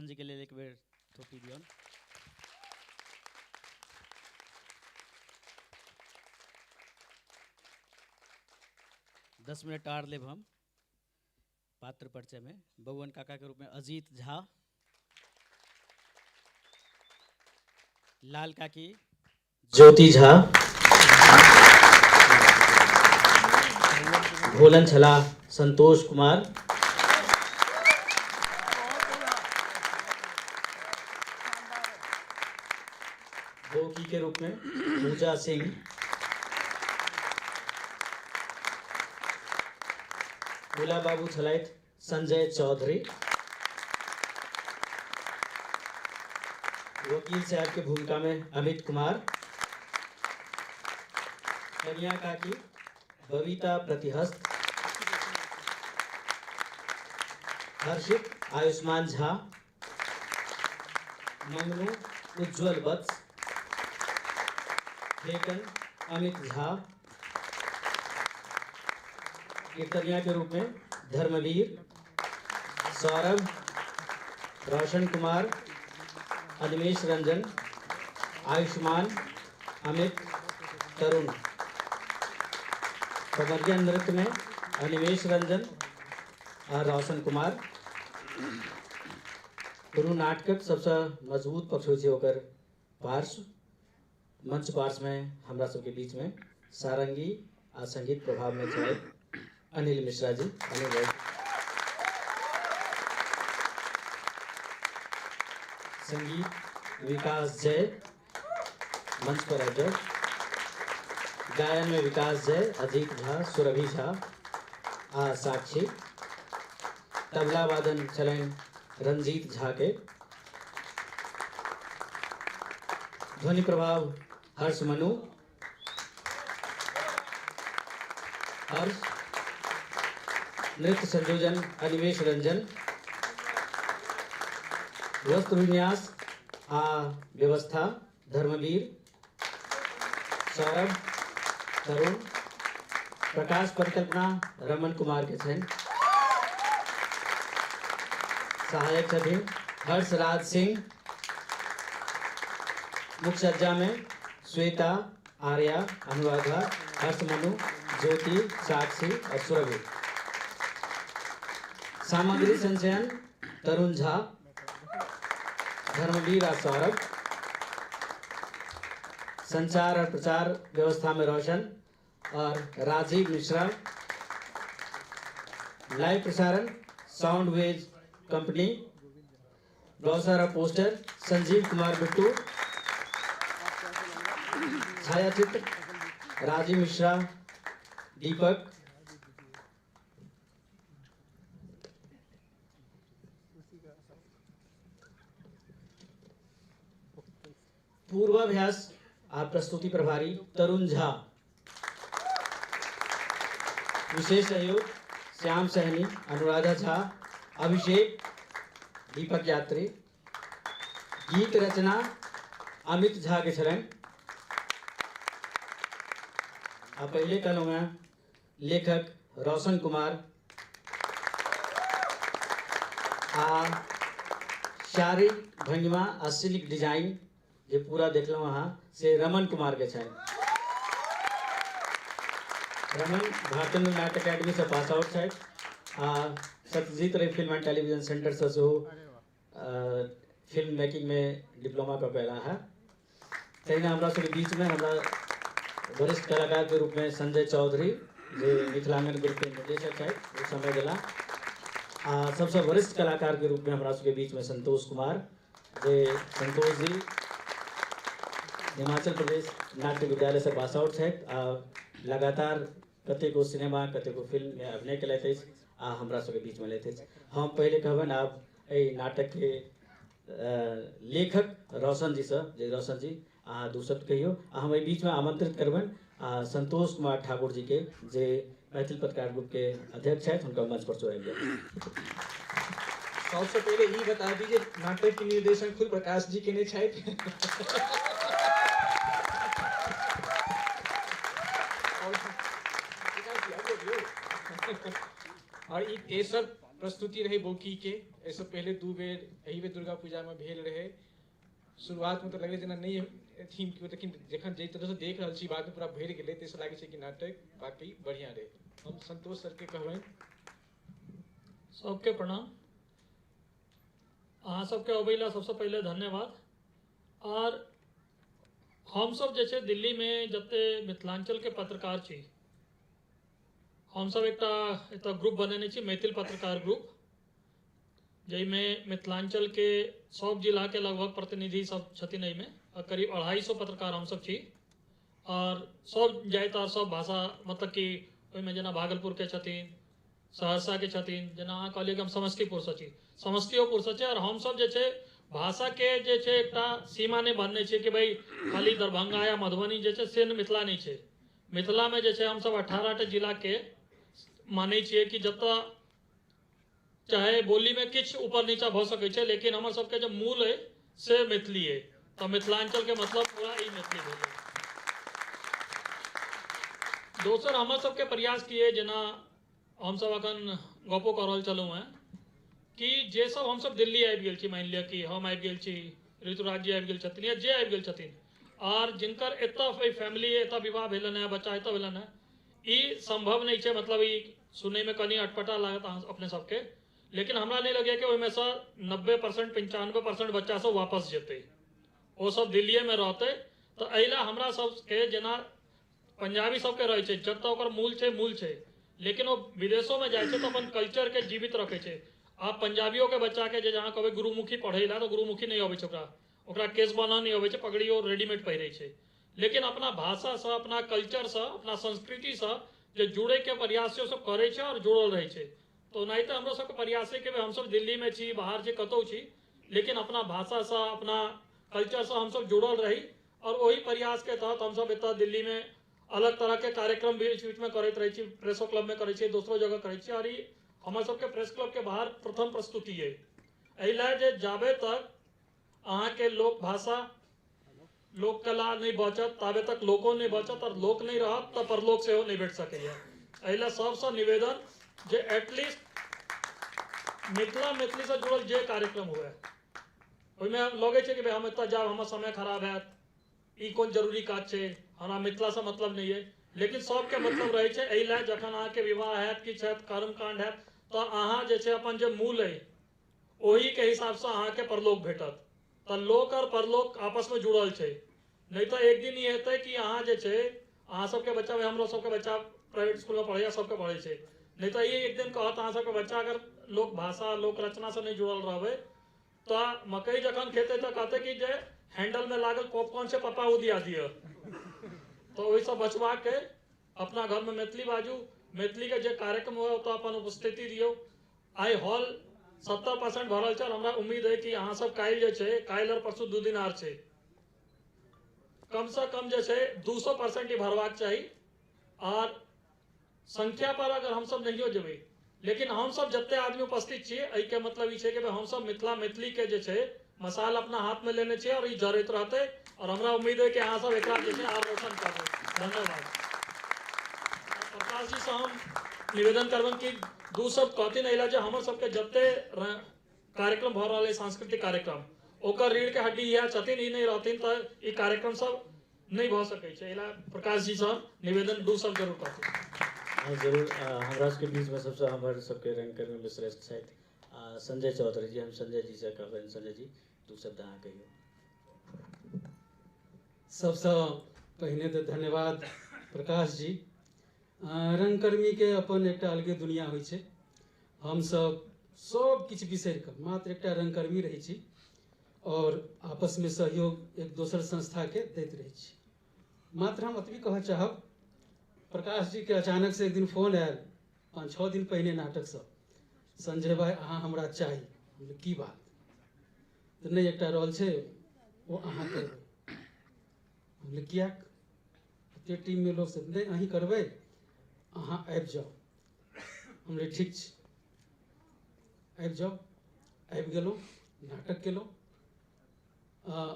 जी के लिए एक बेर थोपी दियौन। दस मिनट आर लेब हम पात्र परिचय में। बउवन काका के रूप में अजीत झा, लाल काकी ज्योति झा, भोलन छला संतोष कुमार, बोकी के रूप में पूजा सिंह, भोला बाबू छलाइत संजय चौधरी, वकील साहब की भूमिका में अमित कुमार, कन्या काकी बबीता प्रतिहस्त, हर्षित आयुष्मान झा, मंगनू उज्ज्वल वत्स, लेखन अमित झा, कीर्तनिया के रूप में धर्मवीर, सौरभ, रोशन कुमार, अनिमेश रंजन, आयुष्मान, अमित, तरुण। कमरिया नृत्य में अनिमेश रंजन और रोशन कुमार। दोनों नाटक सबसे मजबूत पक्ष हो होकर पार्श्व मंच पार्श्व में हमरा सबके बीच में सारंगी आ संगीत प्रभाव में चलाए अनिल मिश्रा जी। अनिल भाई संगीत विकास जय, मंच पर एडर। गायन में विकास जय, अजीत झा, सुरभि झा आ साक्षी। तबला वादन चलन रंजीत झा के। ध्वनि प्रभाव हर्ष मनु, हर्ष। नृत्य संयोजन अनिमेश रंजन। वस्त्र विन्यास आ व्यवस्था धर्मवीर, सौरभ, तरुण। प्रकाश परिकल्पना रमन कुमार के छन। सहायक छथिन हर्षराज सिंह। मुख्य सज्जा में श्वेता, आर्या, अनुराधा, हर्ष मनु, ज्योति, साक्षी और सुरभि। सामग्री संचयन तरुण झा, धर्मवीर और सौरभ। संचार और प्रचार व्यवस्था में रोशन और राजीव मिश्रा। लाइव प्रसारण साउंड वेज कंपनी। ब्राउजर और पोस्टर संजीव कुमार बिट्टू। छायाचित्र राजीव मिश्रा, दीपक। पूर्वाभ्यास और प्रस्तुति प्रभारी तरुण झा। विशेष सहयोग श्याम सहनी, अनुराधा झा, अभिषेक, दीपक यात्री। गीत रचना अमित झा के शरण। अब पहले कहूँगा लेखक रोशन कुमार आ शारीरिक भंगिमा आ सिल्क डिजाइन जे पूरा देख लो वहाँ से रमन कुमार के छन। रमन भारतीय नाट्य अकादमी से पास आउट है। सत्यजीत रे फिल्म एंड टेलीविजन सेंटर से फिल्म मेकिंग में डिप्लोमा का पहला है। तहिना हमरा सबके बीच में हमरा वरिष्ठ कलाकार के रूप में संजय चौधरी जो मिथिलांगन ग्रुप के निर्देशक है वो समय दिला। सबसे वरिष्ठ कलाकार के रूप में हमरा सबके बीच में संतोष कुमार जे संतोष जी हिमाचल प्रदेश नाट्य विद्यालय से पास आउट है। लगातार कतेको सिनेमा कतेको फिल्म में अभिनय कलैत हमरा सबके बीच में लेते। हम पहले कहबन आप नाटक के लेखक रोशन जी से जे रोशन जी अहाँ दू शब्द कहियो। हम बीच में आमंत्रित करबन संतोष कुमार ठाकुर जी के जे मैथिल पत्रकार ग्रुप के अध्यक्ष हैं, उनका मंच पर चुनाएंगे। सबसे पहले ये बता दीजिए नाटक के निर्देशन खुद प्रकाश जी के ने छाइत और ई तेसर प्रस्तुति रहे बोकी के। ऐसे पहले 2 बेर यही बेर दुर्गा पूजा में भेल रहे। शुरुआत में तो लगे जना नहीं थीम की, लेकिन जखन जे तरह से देख रहल छी बाद में पूरा भर गेले तैसे लागे छै कि नाटक बाकी बढ़िया रहे। हम संतोष सर के कहबनि। सबके प्रणाम। अहाँ सबके अबैला सबसे पहले धन्यवाद। और हम सब जे छै दिल्ली में जते मिथिलांचल के पत्रकार छी, हम सब एक ग्रुप बनेने छी मैथिल पत्रकार ग्रुप, जैमें मिथिलांचल के सब जिला के लगभग प्रतिनिधि सब छथिन। एहिमे करीब 250 पत्रकार हम सब छी और सब जाति और सब भाषा, मतलब कि ओहिमे जेना भागलपुर के छथिन, सहरसा के छथिन, जेना अहाँ कहलिए कि हम समस्तीपुर से छी, समस्तीपुर से छै। और हम सब जे छै भाषा के जे छै एकटा सीमा नहीं बांधने छै कि भाई खाली दरभंगा या मधुबनी जे छै से मिथिला नहीं छै। मिथिला में जे छै हम सब 18टा जिला के मानै छियै कि जतऽ चाहे बोली में किछ ऊपर नीचा भ सकै छै, लेकिन हमर सबके जो मूल है से मैथिली है। तो मिथिलांचल के मतलब पूरा ई मैथिली भेलै। दोसर हमर सबके प्रयास किए, जेना हम सब अखन गपो कर रहल छलहुँ हैं कि जे सब हम सब दिल्ली आबि गेल छी, मान लिअ कि हम आबि गेल छी, ऋतुराज जी आबि गेल छथिन या जे आबि गेल छथिन, और जिनकर एतऽ फैमिली एतऽ विवाह भेलन है, बच्चा एतऽ भेलन है, ई संभव नहीं छै। मतलब ई सुनै में कनी अटपटा लागत अहाँ अपने सबके, लेकिन हमरा नहीं लगे कि ओहिमे से 90% 95% बच्चा सब वापस जेतै, वो सब दिल्लीए में रहतै। तो एहिला हमरा सबके जेना पंजाबी सबके रहै छै, जतऽ ओकर मूल छै, लेकिन वो विदेशों में जाइ छै तो अपन कल्चर के जीवित रखे छै। आप पंजाबियों के बच्चा के जहाँ कहबै गुरुमुखी पढ़ै ला, तो गुरुमुखी नहीं अबै छै, ओकरा केस बान्हऽ नहीं अबै छै, पगड़ी ओ रेडीमेड पहिरै छै। लेकिन अपना भाषा से, अपना कल्चर से, अपना संस्कृति से जे जुड़े के प्रयास सब करे छै और जुड़ल रहे छै। तो नहीं तो हमरो सबके प्रयास है कि हम सब दिल्ली में छी, बाहर छी, कतौ छी, लेकिन अपना भाषा से, अपना कल्चर से हम सब जुड़ल रही। और वही प्रयास के तहत हम सब एतऽ दिल्ली में अलग तरह के कार्यक्रम बीच बीच में करैत रहे छी, प्रेसो क्लब में करै छी, दोसरो जगह करै छी। और ई हमर सबके प्रेस क्लब के बाहर प्रथम प्रस्तुति है। एहि लए जे जाबे तक अहाँ के लोक भाषा, लोक कला नहीं बचत, ताबे तक लोको नहीं बचत, और लोक नहीं रहत तो परलोक सेहो नहीं भेट सकैया। एहि लए सबसे निवेदन जे एटलीस्ट मैथिली से जुड़ल जे कार्यक्रम हुए, ओहिमे लगे छै कि भाई हम एतऽ जाब, हमर समय खराब हैत, ई कोन जरूरी काज छै, हमरा मिथिला से मतलब नहीं है। लेकिन सबके मतलब रहे छै। एहि लए जखन अहाँके विवाह हैत, किछु हैत, कर्मकांड हैत, तो अहाँ जे छै अपन जे मूल है ओही के हिसाब से अहाँके परलोक भेटत। तो लोक और परलोक आपस में जुड़ल छै। नहीं तो एक दिन ई हेतै कि अहाँ जे छै, अहाँ सबके बच्चा, हमरो सबके बच्चा प्राइवेट स्कूल में पढ़ैया, सबके पढ़ै छै, नहीं तो ये एक दिन कहत अहाँ सबके बच्चा अगर लोक भाषा, लोक रचना से नहीं जुड़ल रहबै, तो मकई जखन खेते तो कहते कि जे हैंडल में लागल पॉपकॉर्न से पप्पा उ दिया दिया। तो ओहि से बचवा के अपना घर में मैथिली बाजू, मैथिली के जे कार्यक्रम हुए तो अपन उपस्थिति दियौ। आई हॉल 70% भरल छै। हमरा उम्मीद है कि अहाँ सब काल्हि जे छै, काल्हि और परसू 2 दिन आर छै, कम से कम जे छै 200% ही भरवाक चाही। और संख्या पर अगर हम सब नहीं जेबै, लेकिन हम सब जते आदमी उपस्थित छियै, एहि के मतलब ई छै कि हम सब मैथिली के जे छै मसाल अपना हाथ में लेने छियै और ई जरैत रहतै। और हमरा उम्मीद है कि अहाँ सब एकरा जे छै आर रोशन करबै। धन्यवाद। प्रकाश जी से हम निवेदन करबन कि दू सब कहथिन एहिला जे हमर सबके जते कार्यक्रम भ रहल है, सांस्कृतिक कार्यक्रम, ओकर रीढ़ के हड्डी इएह छथिन। ई नहीं रहथिन तो ई कार्यक्रम सब नहीं भ सकै छै। एहिला प्रकाश जी से निवेदन दू सब जरूर कहथिन। हाँ जरूर। हमरा सबके बीच में सबसे हमारे सबके रंगकर्मी में श्रेष्ठ छथि संजय चौधरी जी। हम संजय जी से कहबनि, संजय जी 2 शब्द अहाँ कहियौ। सबसे पहिने तो धन्यवाद प्रकाश जी। रंगकर्मी के अपन एक अलगे दुनिया होइ छै। हम सब किछु बिसरि कऽ मात्र एकटा रंगकर्मी रहै छी और आपस में सहयोग एक दोसर संस्था के दैत रहै छी। मात्र हम एतबी कहऽ चाहब, प्रकाश जी के अचानक से एक दिन फोन आयल 5-6 दिन पहिने नाटक से, संजय भाई अहाँ हमरा चाही। बोले की बात? तो नहीं एकटा रोल छै, वो अहाँ करबै। बोले कियाक? जे टीम में लोग सब नहीं अहीं करबै अहाँ आबि जाओ। हमरे ठीक छै, आबि जाओ। आबि गेलहुँ, नाटक केलहुँ।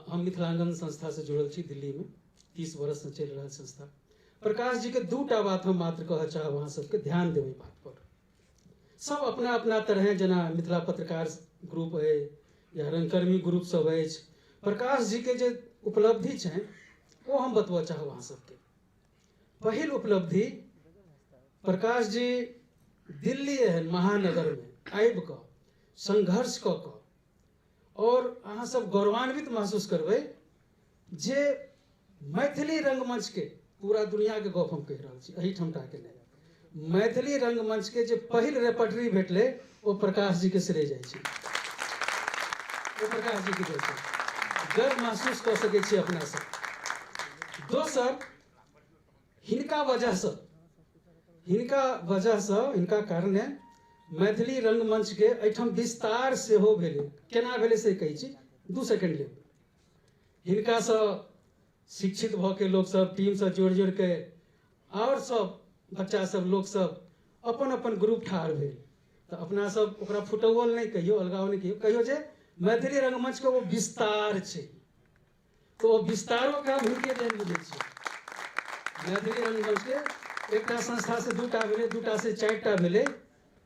हम मिथिलांगन संस्था से जुड़ल छी दिल्ली में, 30 वर्ष से चलि रहल संस्था। प्रकाश जी के 2टा बात हम मात्र कहऽ चाहब अहाँ सबके, ध्यान देबै बात पर। सब अपना अपना तरह, जेना मिथिला पत्रकार ग्रुप है या रंगकर्मी ग्रुप सब अछि, प्रकाश जी के जे उपलब्धि छनि वो हम बतबऽ चाहब अहाँ सबके। पहिल उपलब्धि, प्रकाश जी दिल्ली एहन महानगर में आबि कऽ संघर्ष कऽ कऽ, और अहाँ सब गौरवान्वित महसूस करबै जे मैथिली रंगमंच के, पूरा दुनिया के गप हम कहि रहल छी, एहिठामटा के नहीं, मैथिली रंगमंच के जे पहिल रेपर्टरी भेटलै वो प्रकाश जी के श्रेय जाइ छै, वो प्रकाश जी के जाइ छै। गर्व महसूस कऽ सकै छी अपना सब। दोसर, हिनका वजहसँ हिनका कारणे मैथिली रंगमंच के एहिठाम विस्तार सेहो भेलै। केना भेलै से कहै छी, 2 सेकंड लेब। हिनकासँ शिक्षित भऽ के लोक सब टीम से जोड़ि के और सब बच्चा सब लोक सब अपन अपन ग्रुप ठाढ़ भेल। तऽ अपना सब ओकरा फुटबॉल नहीं कहियो, अलगाव नहीं कहियो जे मैथिली रंगमंच के वो विस्तार छै। तो वो विस्तारों का हिनके देन मिलै छै। मैथिली रंगमंच के एकटा संस्था से 2टा भेलै, 2टा से 4टा भेलै।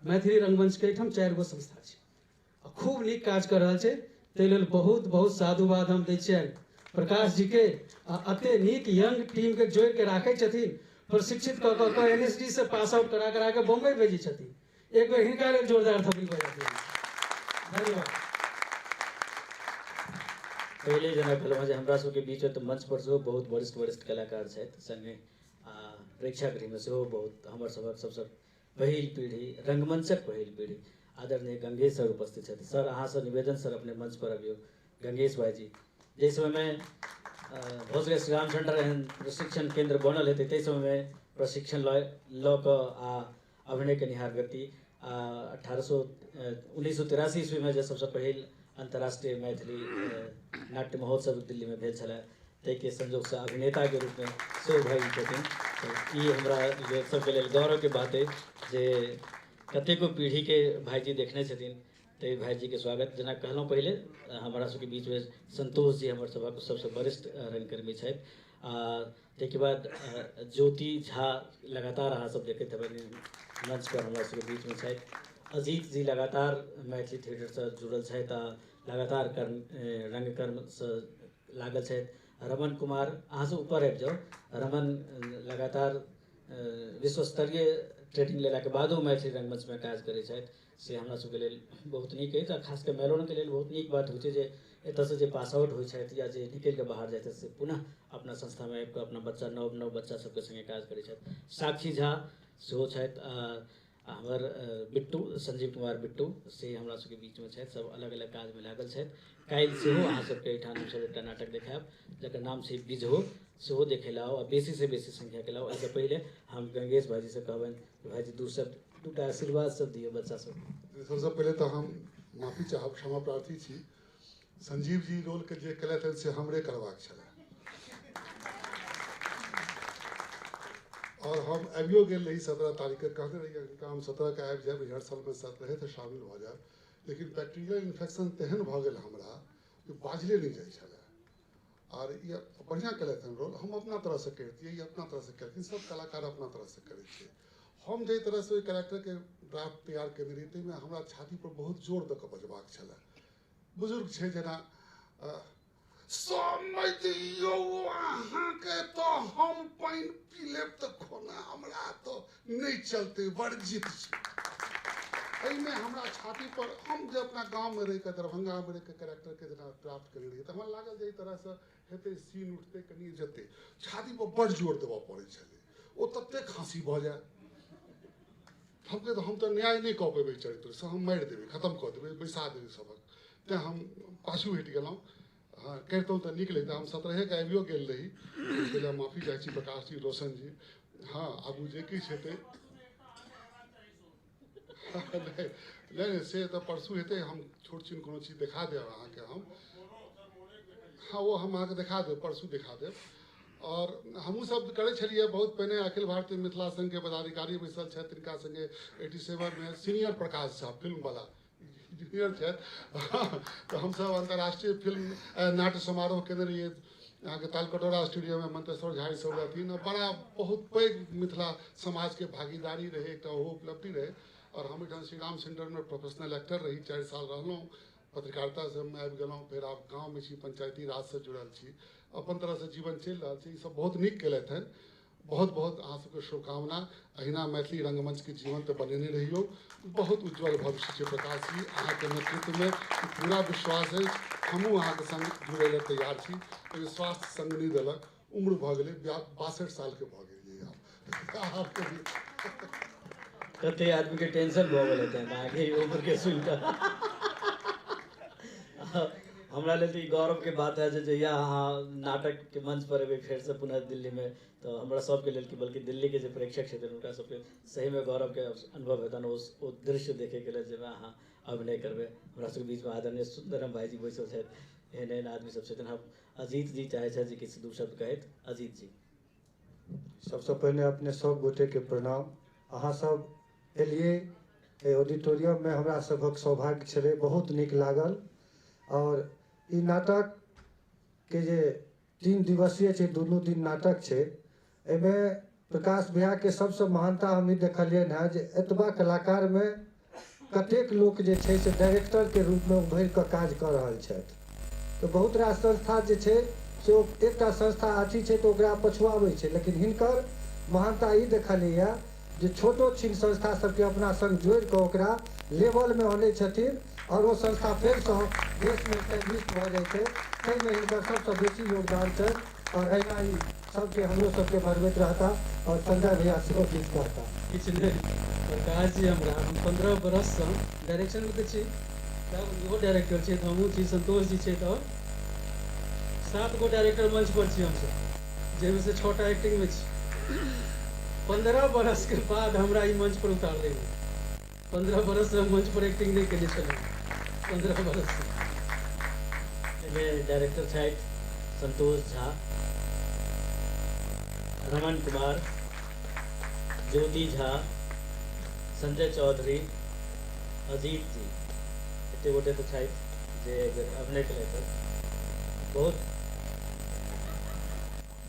मैथिली रंगमंच के एहिठाम 4 गो संस्था छै, खूब नीक काज कर रहल छै। ताहि लेल बहुत बहुत साधुवाद हम दै छियनि प्रकाश जी के। अते नीक यंग टीम के जोड़ के राखै छथिन, प्रशिक्षित कऽ कऽ NSD से पास आउट करा के बम्बई भेजै छथिन। एक बेर हिनका लेल जोरदार थप्पड़ी बजा दियौ। धन्यवाद। पहले जेना कहलहुँ जे हमरा सबके बीच तऽ मंच पर सेहो बहुत वरिष्ठ कलाकार छथि, संगे प्रेक्षागृहमे सेहो बहुत हमर सभक सबसँ पहिल पीढ़ी, रंगमंचक पहिल पीढ़ी आदरणीय गंगेश सर उपस्थित छथि। सर अहाँसँ निवेदन, सर अपने मंच पर अबियौ। गंगेश भाईजी, जाहि समयमे भऽ सकै श्री राम सेंटर एहन प्रशिक्षण केंद्र बनल हेतै, ताहि समयमे प्रशिक्षण लऽ कऽ आ अभिनय केनिहार व्यक्ति 1983 ईस्वीमे जे सबसँ पहिल अंतर्राष्ट्रीय मैथिली नाट्य महोत्सव दिल्ली में भेल छलै, ताहिके संजोगसँ अभिनेता के रूप में सेहो भाई छथिन। ई हमरा सबके लेल गौरव के बात है जे कतेको पीढ़ी के भाईजी देखने छथिन। ताहि भाईजी के स्वागत। जेना कहलहुँ पहले, हमरा सबके बीच में संतोष जी हमर सभक सबसँ वरिष्ठ रंगकर्मी छथि। ताहिके बाद ज्योति झा लगातार अहाँ सब देखैत हेबै मंच पर हमरा सबके बीच में छथि। अजीत जी लगातार मैथिली थिएटर से जुड़ल छथि आ लगातार रंगकर्म से लागल छथि। रमन कुमार, अहाँ से ऊपर आबि जाउ। रमन लगातार विश्व स्तरीय ट्रेनिंग लेलाके बादो मैथिली रंगमंच में काज करै छथि, से हमरा सबके लेल बहुत नीक अछि। आ खास कऽ मेलोनके लेल बहुत नीक बात होइ छै जे एतऽसँ जे पास आउट होइ छथि या जे निकलि कऽ बाहर जाइ छथि से पुनः अपना संस्थामे आबि कऽ अपना बच्चा नव बच्चा सबके संगे काज करै छथि। साक्षी झा सेहो छथि। हमर बिट्टू, संजीव कुमार बिट्टू, से हमरा सबके बीचमे छथि। सब अलग अलग काजमे लागल छथि। काल्हि सेहो अहाँ सबके एहिठाम हमसब एकटा नाटक देखायब जकर नाम छै बिजहो, सेहो देखै लए आउ आ बेसी से बेसी संख्याके लाउ। एहिसँ पहिले हम गंगेश भाईजी से कहबनि भाईजी 2टा आशीर्वाद सब दियौ बच्चा सब। सबसँ पहिले तऽ हम माफी चाहब, क्षमा प्रार्थी छी। संजीव जी रोलके जे केलथि से हमरे करबाक छलै, और हम आबियो गेल रही 17 तारीखके। कहने रहिए हुनका हम 17 के आबि जायब, रिहर्सलमे साथ रहे तऽ शामिल भऽ जायब, लेकिन बैक्टीरियल इन्फेक्शन तेहन भऽ गेल हमरा कि बाजले नहीं जाइ छलै। और ये बढ़िया केलथि हन रोल, हम अपना तरह से करतियै, ये अपना तरह से करथिन। सब कलाकार अपना तरह से करै छै। हम जाहि तरह से ओहि कैरेक्टरके ड्राफ्ट तैयार केने रही, ताहिमे हमरा छाती पर बहुत जोर दऽ कऽ बजबाक छलै। बुजुर्ग छै जेना समय दियौ अहाँके तऽ हम पानि पी लेब तऽ खोना हमरा तऽ नहीं चलते, वर्जित छै। एहिमे हमरा छाती पर, हम जे अपना गाँवमे रहि कऽ दरभंगा में रहि कऽ कैरेक्टरके जेना ड्राफ्ट केने रहियै तऽ हमरा लागल जे एहि तरहसँ हेतै, सीन उठतै, कनि जेतै, छाती पर बड़ जोर देबऽ पड़ै छलै। ओ ततेक खाँसी भऽ जाय, हम तऽ न्याय नहीं कऽ पेबै चरित्रसँ, हम मारि देबै, खत्म कऽ देबै, बैसा देबै सबक। तेँ हम पाछू हटि गेलहुँ। हाँ, करितहुँ तऽ नीक लगितै। हम 17 के आबियो गेल रही, इसके लिए माफी चाहै छी प्रकाश जी, रोशन जी। हाँ, आगू जे किछु हेतै नहीं से तऽ परसू हेतै। हम छोट छीन कोनो चीज देखा देब अहाँके हम। हाँ, वो हम अहाँके देखा देब, परसू देखा देब। और हमहूँ सब करै छलियै बहुत पहिने अखिल भारतीय मिथिला संघ के पदाधिकारी बैसल छथि, तिनका संगे 87 में सीनियर प्रकाश झा फिल्म वाला जूनियर छथि। तो हमसब अंतर्राष्ट्रीय फिल्म नाट्य समारोह केने रहियै यहाँ के तालकटोरा स्टूडियो में। मंतेश्वर झा सब रहथिन, बड़ा बहुत पैघ मिथिला समाज के भागीदारी रहे, एक उपलब्धि रहे। और हम एठाम श्री राम सेंटर में प्रोफेशनल एक्टर रही, 4 साल रहलहुँ, पत्रकारिता से हम आबि गेलहुँ, फिर आब गाँव में छी, पंचायती राज से जुड़ल छी, अपन तरह से जीवन चलि रहा है। सब बहुत नीक केलथि हैं, बहुत बहुत अहाँ सबके शुभकामना। अहिना मैथिली रंगमंच के जीवन तो बनेने रहियो, बहुत उज्जवल भविष्य छै प्रकाश जी अहाँ के नेतृत्व में। पूरा विश्वास है हमहूँ अहाँ के संग जुड़े ला तैयार छी। लेकिन स्वास्थ्य संग नहीं देलक, उम्र भ गेलै, 62 साल के भ गेलियै आब। कते आदमी के टेंशन भ गेल हेतै आगे उम्र के सुन कऽ। हमरा लेल ई गौरव के बात है जे जहिया अहाँ नाटक के मंच पर एबै फेर से पुनः दिल्ली में, तो हमरा सबके लेल कि बल्कि दिल्ली के जे प्रेक्षक छथिन हुनका सबके सही में गौरव के अनुभव हेतनि ओ दृश्य देखे के लेल जाहिमे अहाँ अभिनय करबै। हमरा सबके बीच में आदरणीय सुंदरम भाईजी बैसल छथि, एहन एहन आदमी सब छथिन। हम अजीत जी चाहे छथि जे किछु दू शब्द कहैत। अजीत जी। सबसे पहले अपने सब गोटे के प्रणाम। अहाँ सब एलिए ऑडिटोरियम में, हमरा सबक सौभाग्य छलै, बहुत नीक लागल। और ई नाटक के जे 3 दिवसीय छै, दुनू दिन नाटक छै, एमे प्रकाश भैया के सबसे महानता हम ई देखलियन है जे एतबा कलाकार में कतेक लोक जे छै से डायरेक्टर के रूप में उभरि कऽ काज कऽ रहल छथि। तो बहुत रास संस्था जे छै से एकटा संस्था अथी छै तो ओकरा पछुआबै छै, लेकिन हिनकर महानता ई देखलियै जे छोटो छिन संस्था सबके अपना संग जोड़ि कऽ ओकरा लेवल में आनै छथिन, और वो संस्था फिर से देश में स्टैब्लिश भ जाइ छै। ताहिमे हिनकर सबसे बेसी योगदान छै, और अहिना ई सबके हमरो सबके बढ़बैत रहता। और संजय भैया सेहो किछु कहता। किछु नहीं प्रकाश जी, हम 15 बरस से डायरेक्शन में छी, इहो डायरेक्टर छै, हमहूँ छी, संतोष जी छै, तो 7 गो डायरेक्टर मंच पर छी हमसब, जाहिमे से 6टा एक्टिंग में छी। 15 बरस के बाद हमरा ई मंच पर उतारले। 15 बरस से मंच पर एक्टिंग नहीं केने छलहुँ, 15 बरस से। डायरेक्टर छथि संतोष झा, रमन कुमार, ज्योति झा, संजय चौधरी, अजीत जी, एते गोटे तो छथि जे अभिनय केलथि। बहुत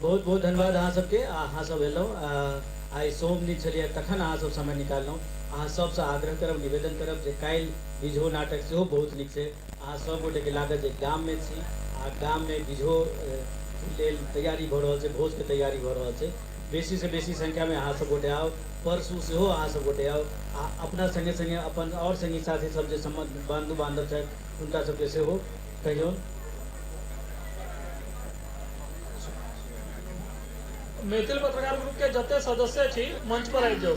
बहुत बहुत धन्यवाद अहाँ सबके। अहाँ सब एलहुँ, आइ सोम दिन छलियै तखन अहाँ सब समय निकाललहुँ। अहाँ सबसँ आग्रह करब, निवेदन करब जे काल्हि बिझो नाटक सेहो बहुत नीक छै। अहाँ सब गोटेके लागत जे गाममे छी, आ गाममे बिझो लेल तैयारी भऽ रहल छै, भोजके तैयारी भऽ रहल छै। बेसी से बेसी संख्यामे अहाँ सब गोटे आउ, परसू सेहो अहाँ सब गोटे आउ। आ अपना संगे संगे अपन और संगी साथी सब जे सम्बन्ध बंधु बांधव छथि हुनका सबके सेहो कहियौन। मैथिल पत्रकार ग्रुप के जते सदस्य छी मंच पर आबि जाउ।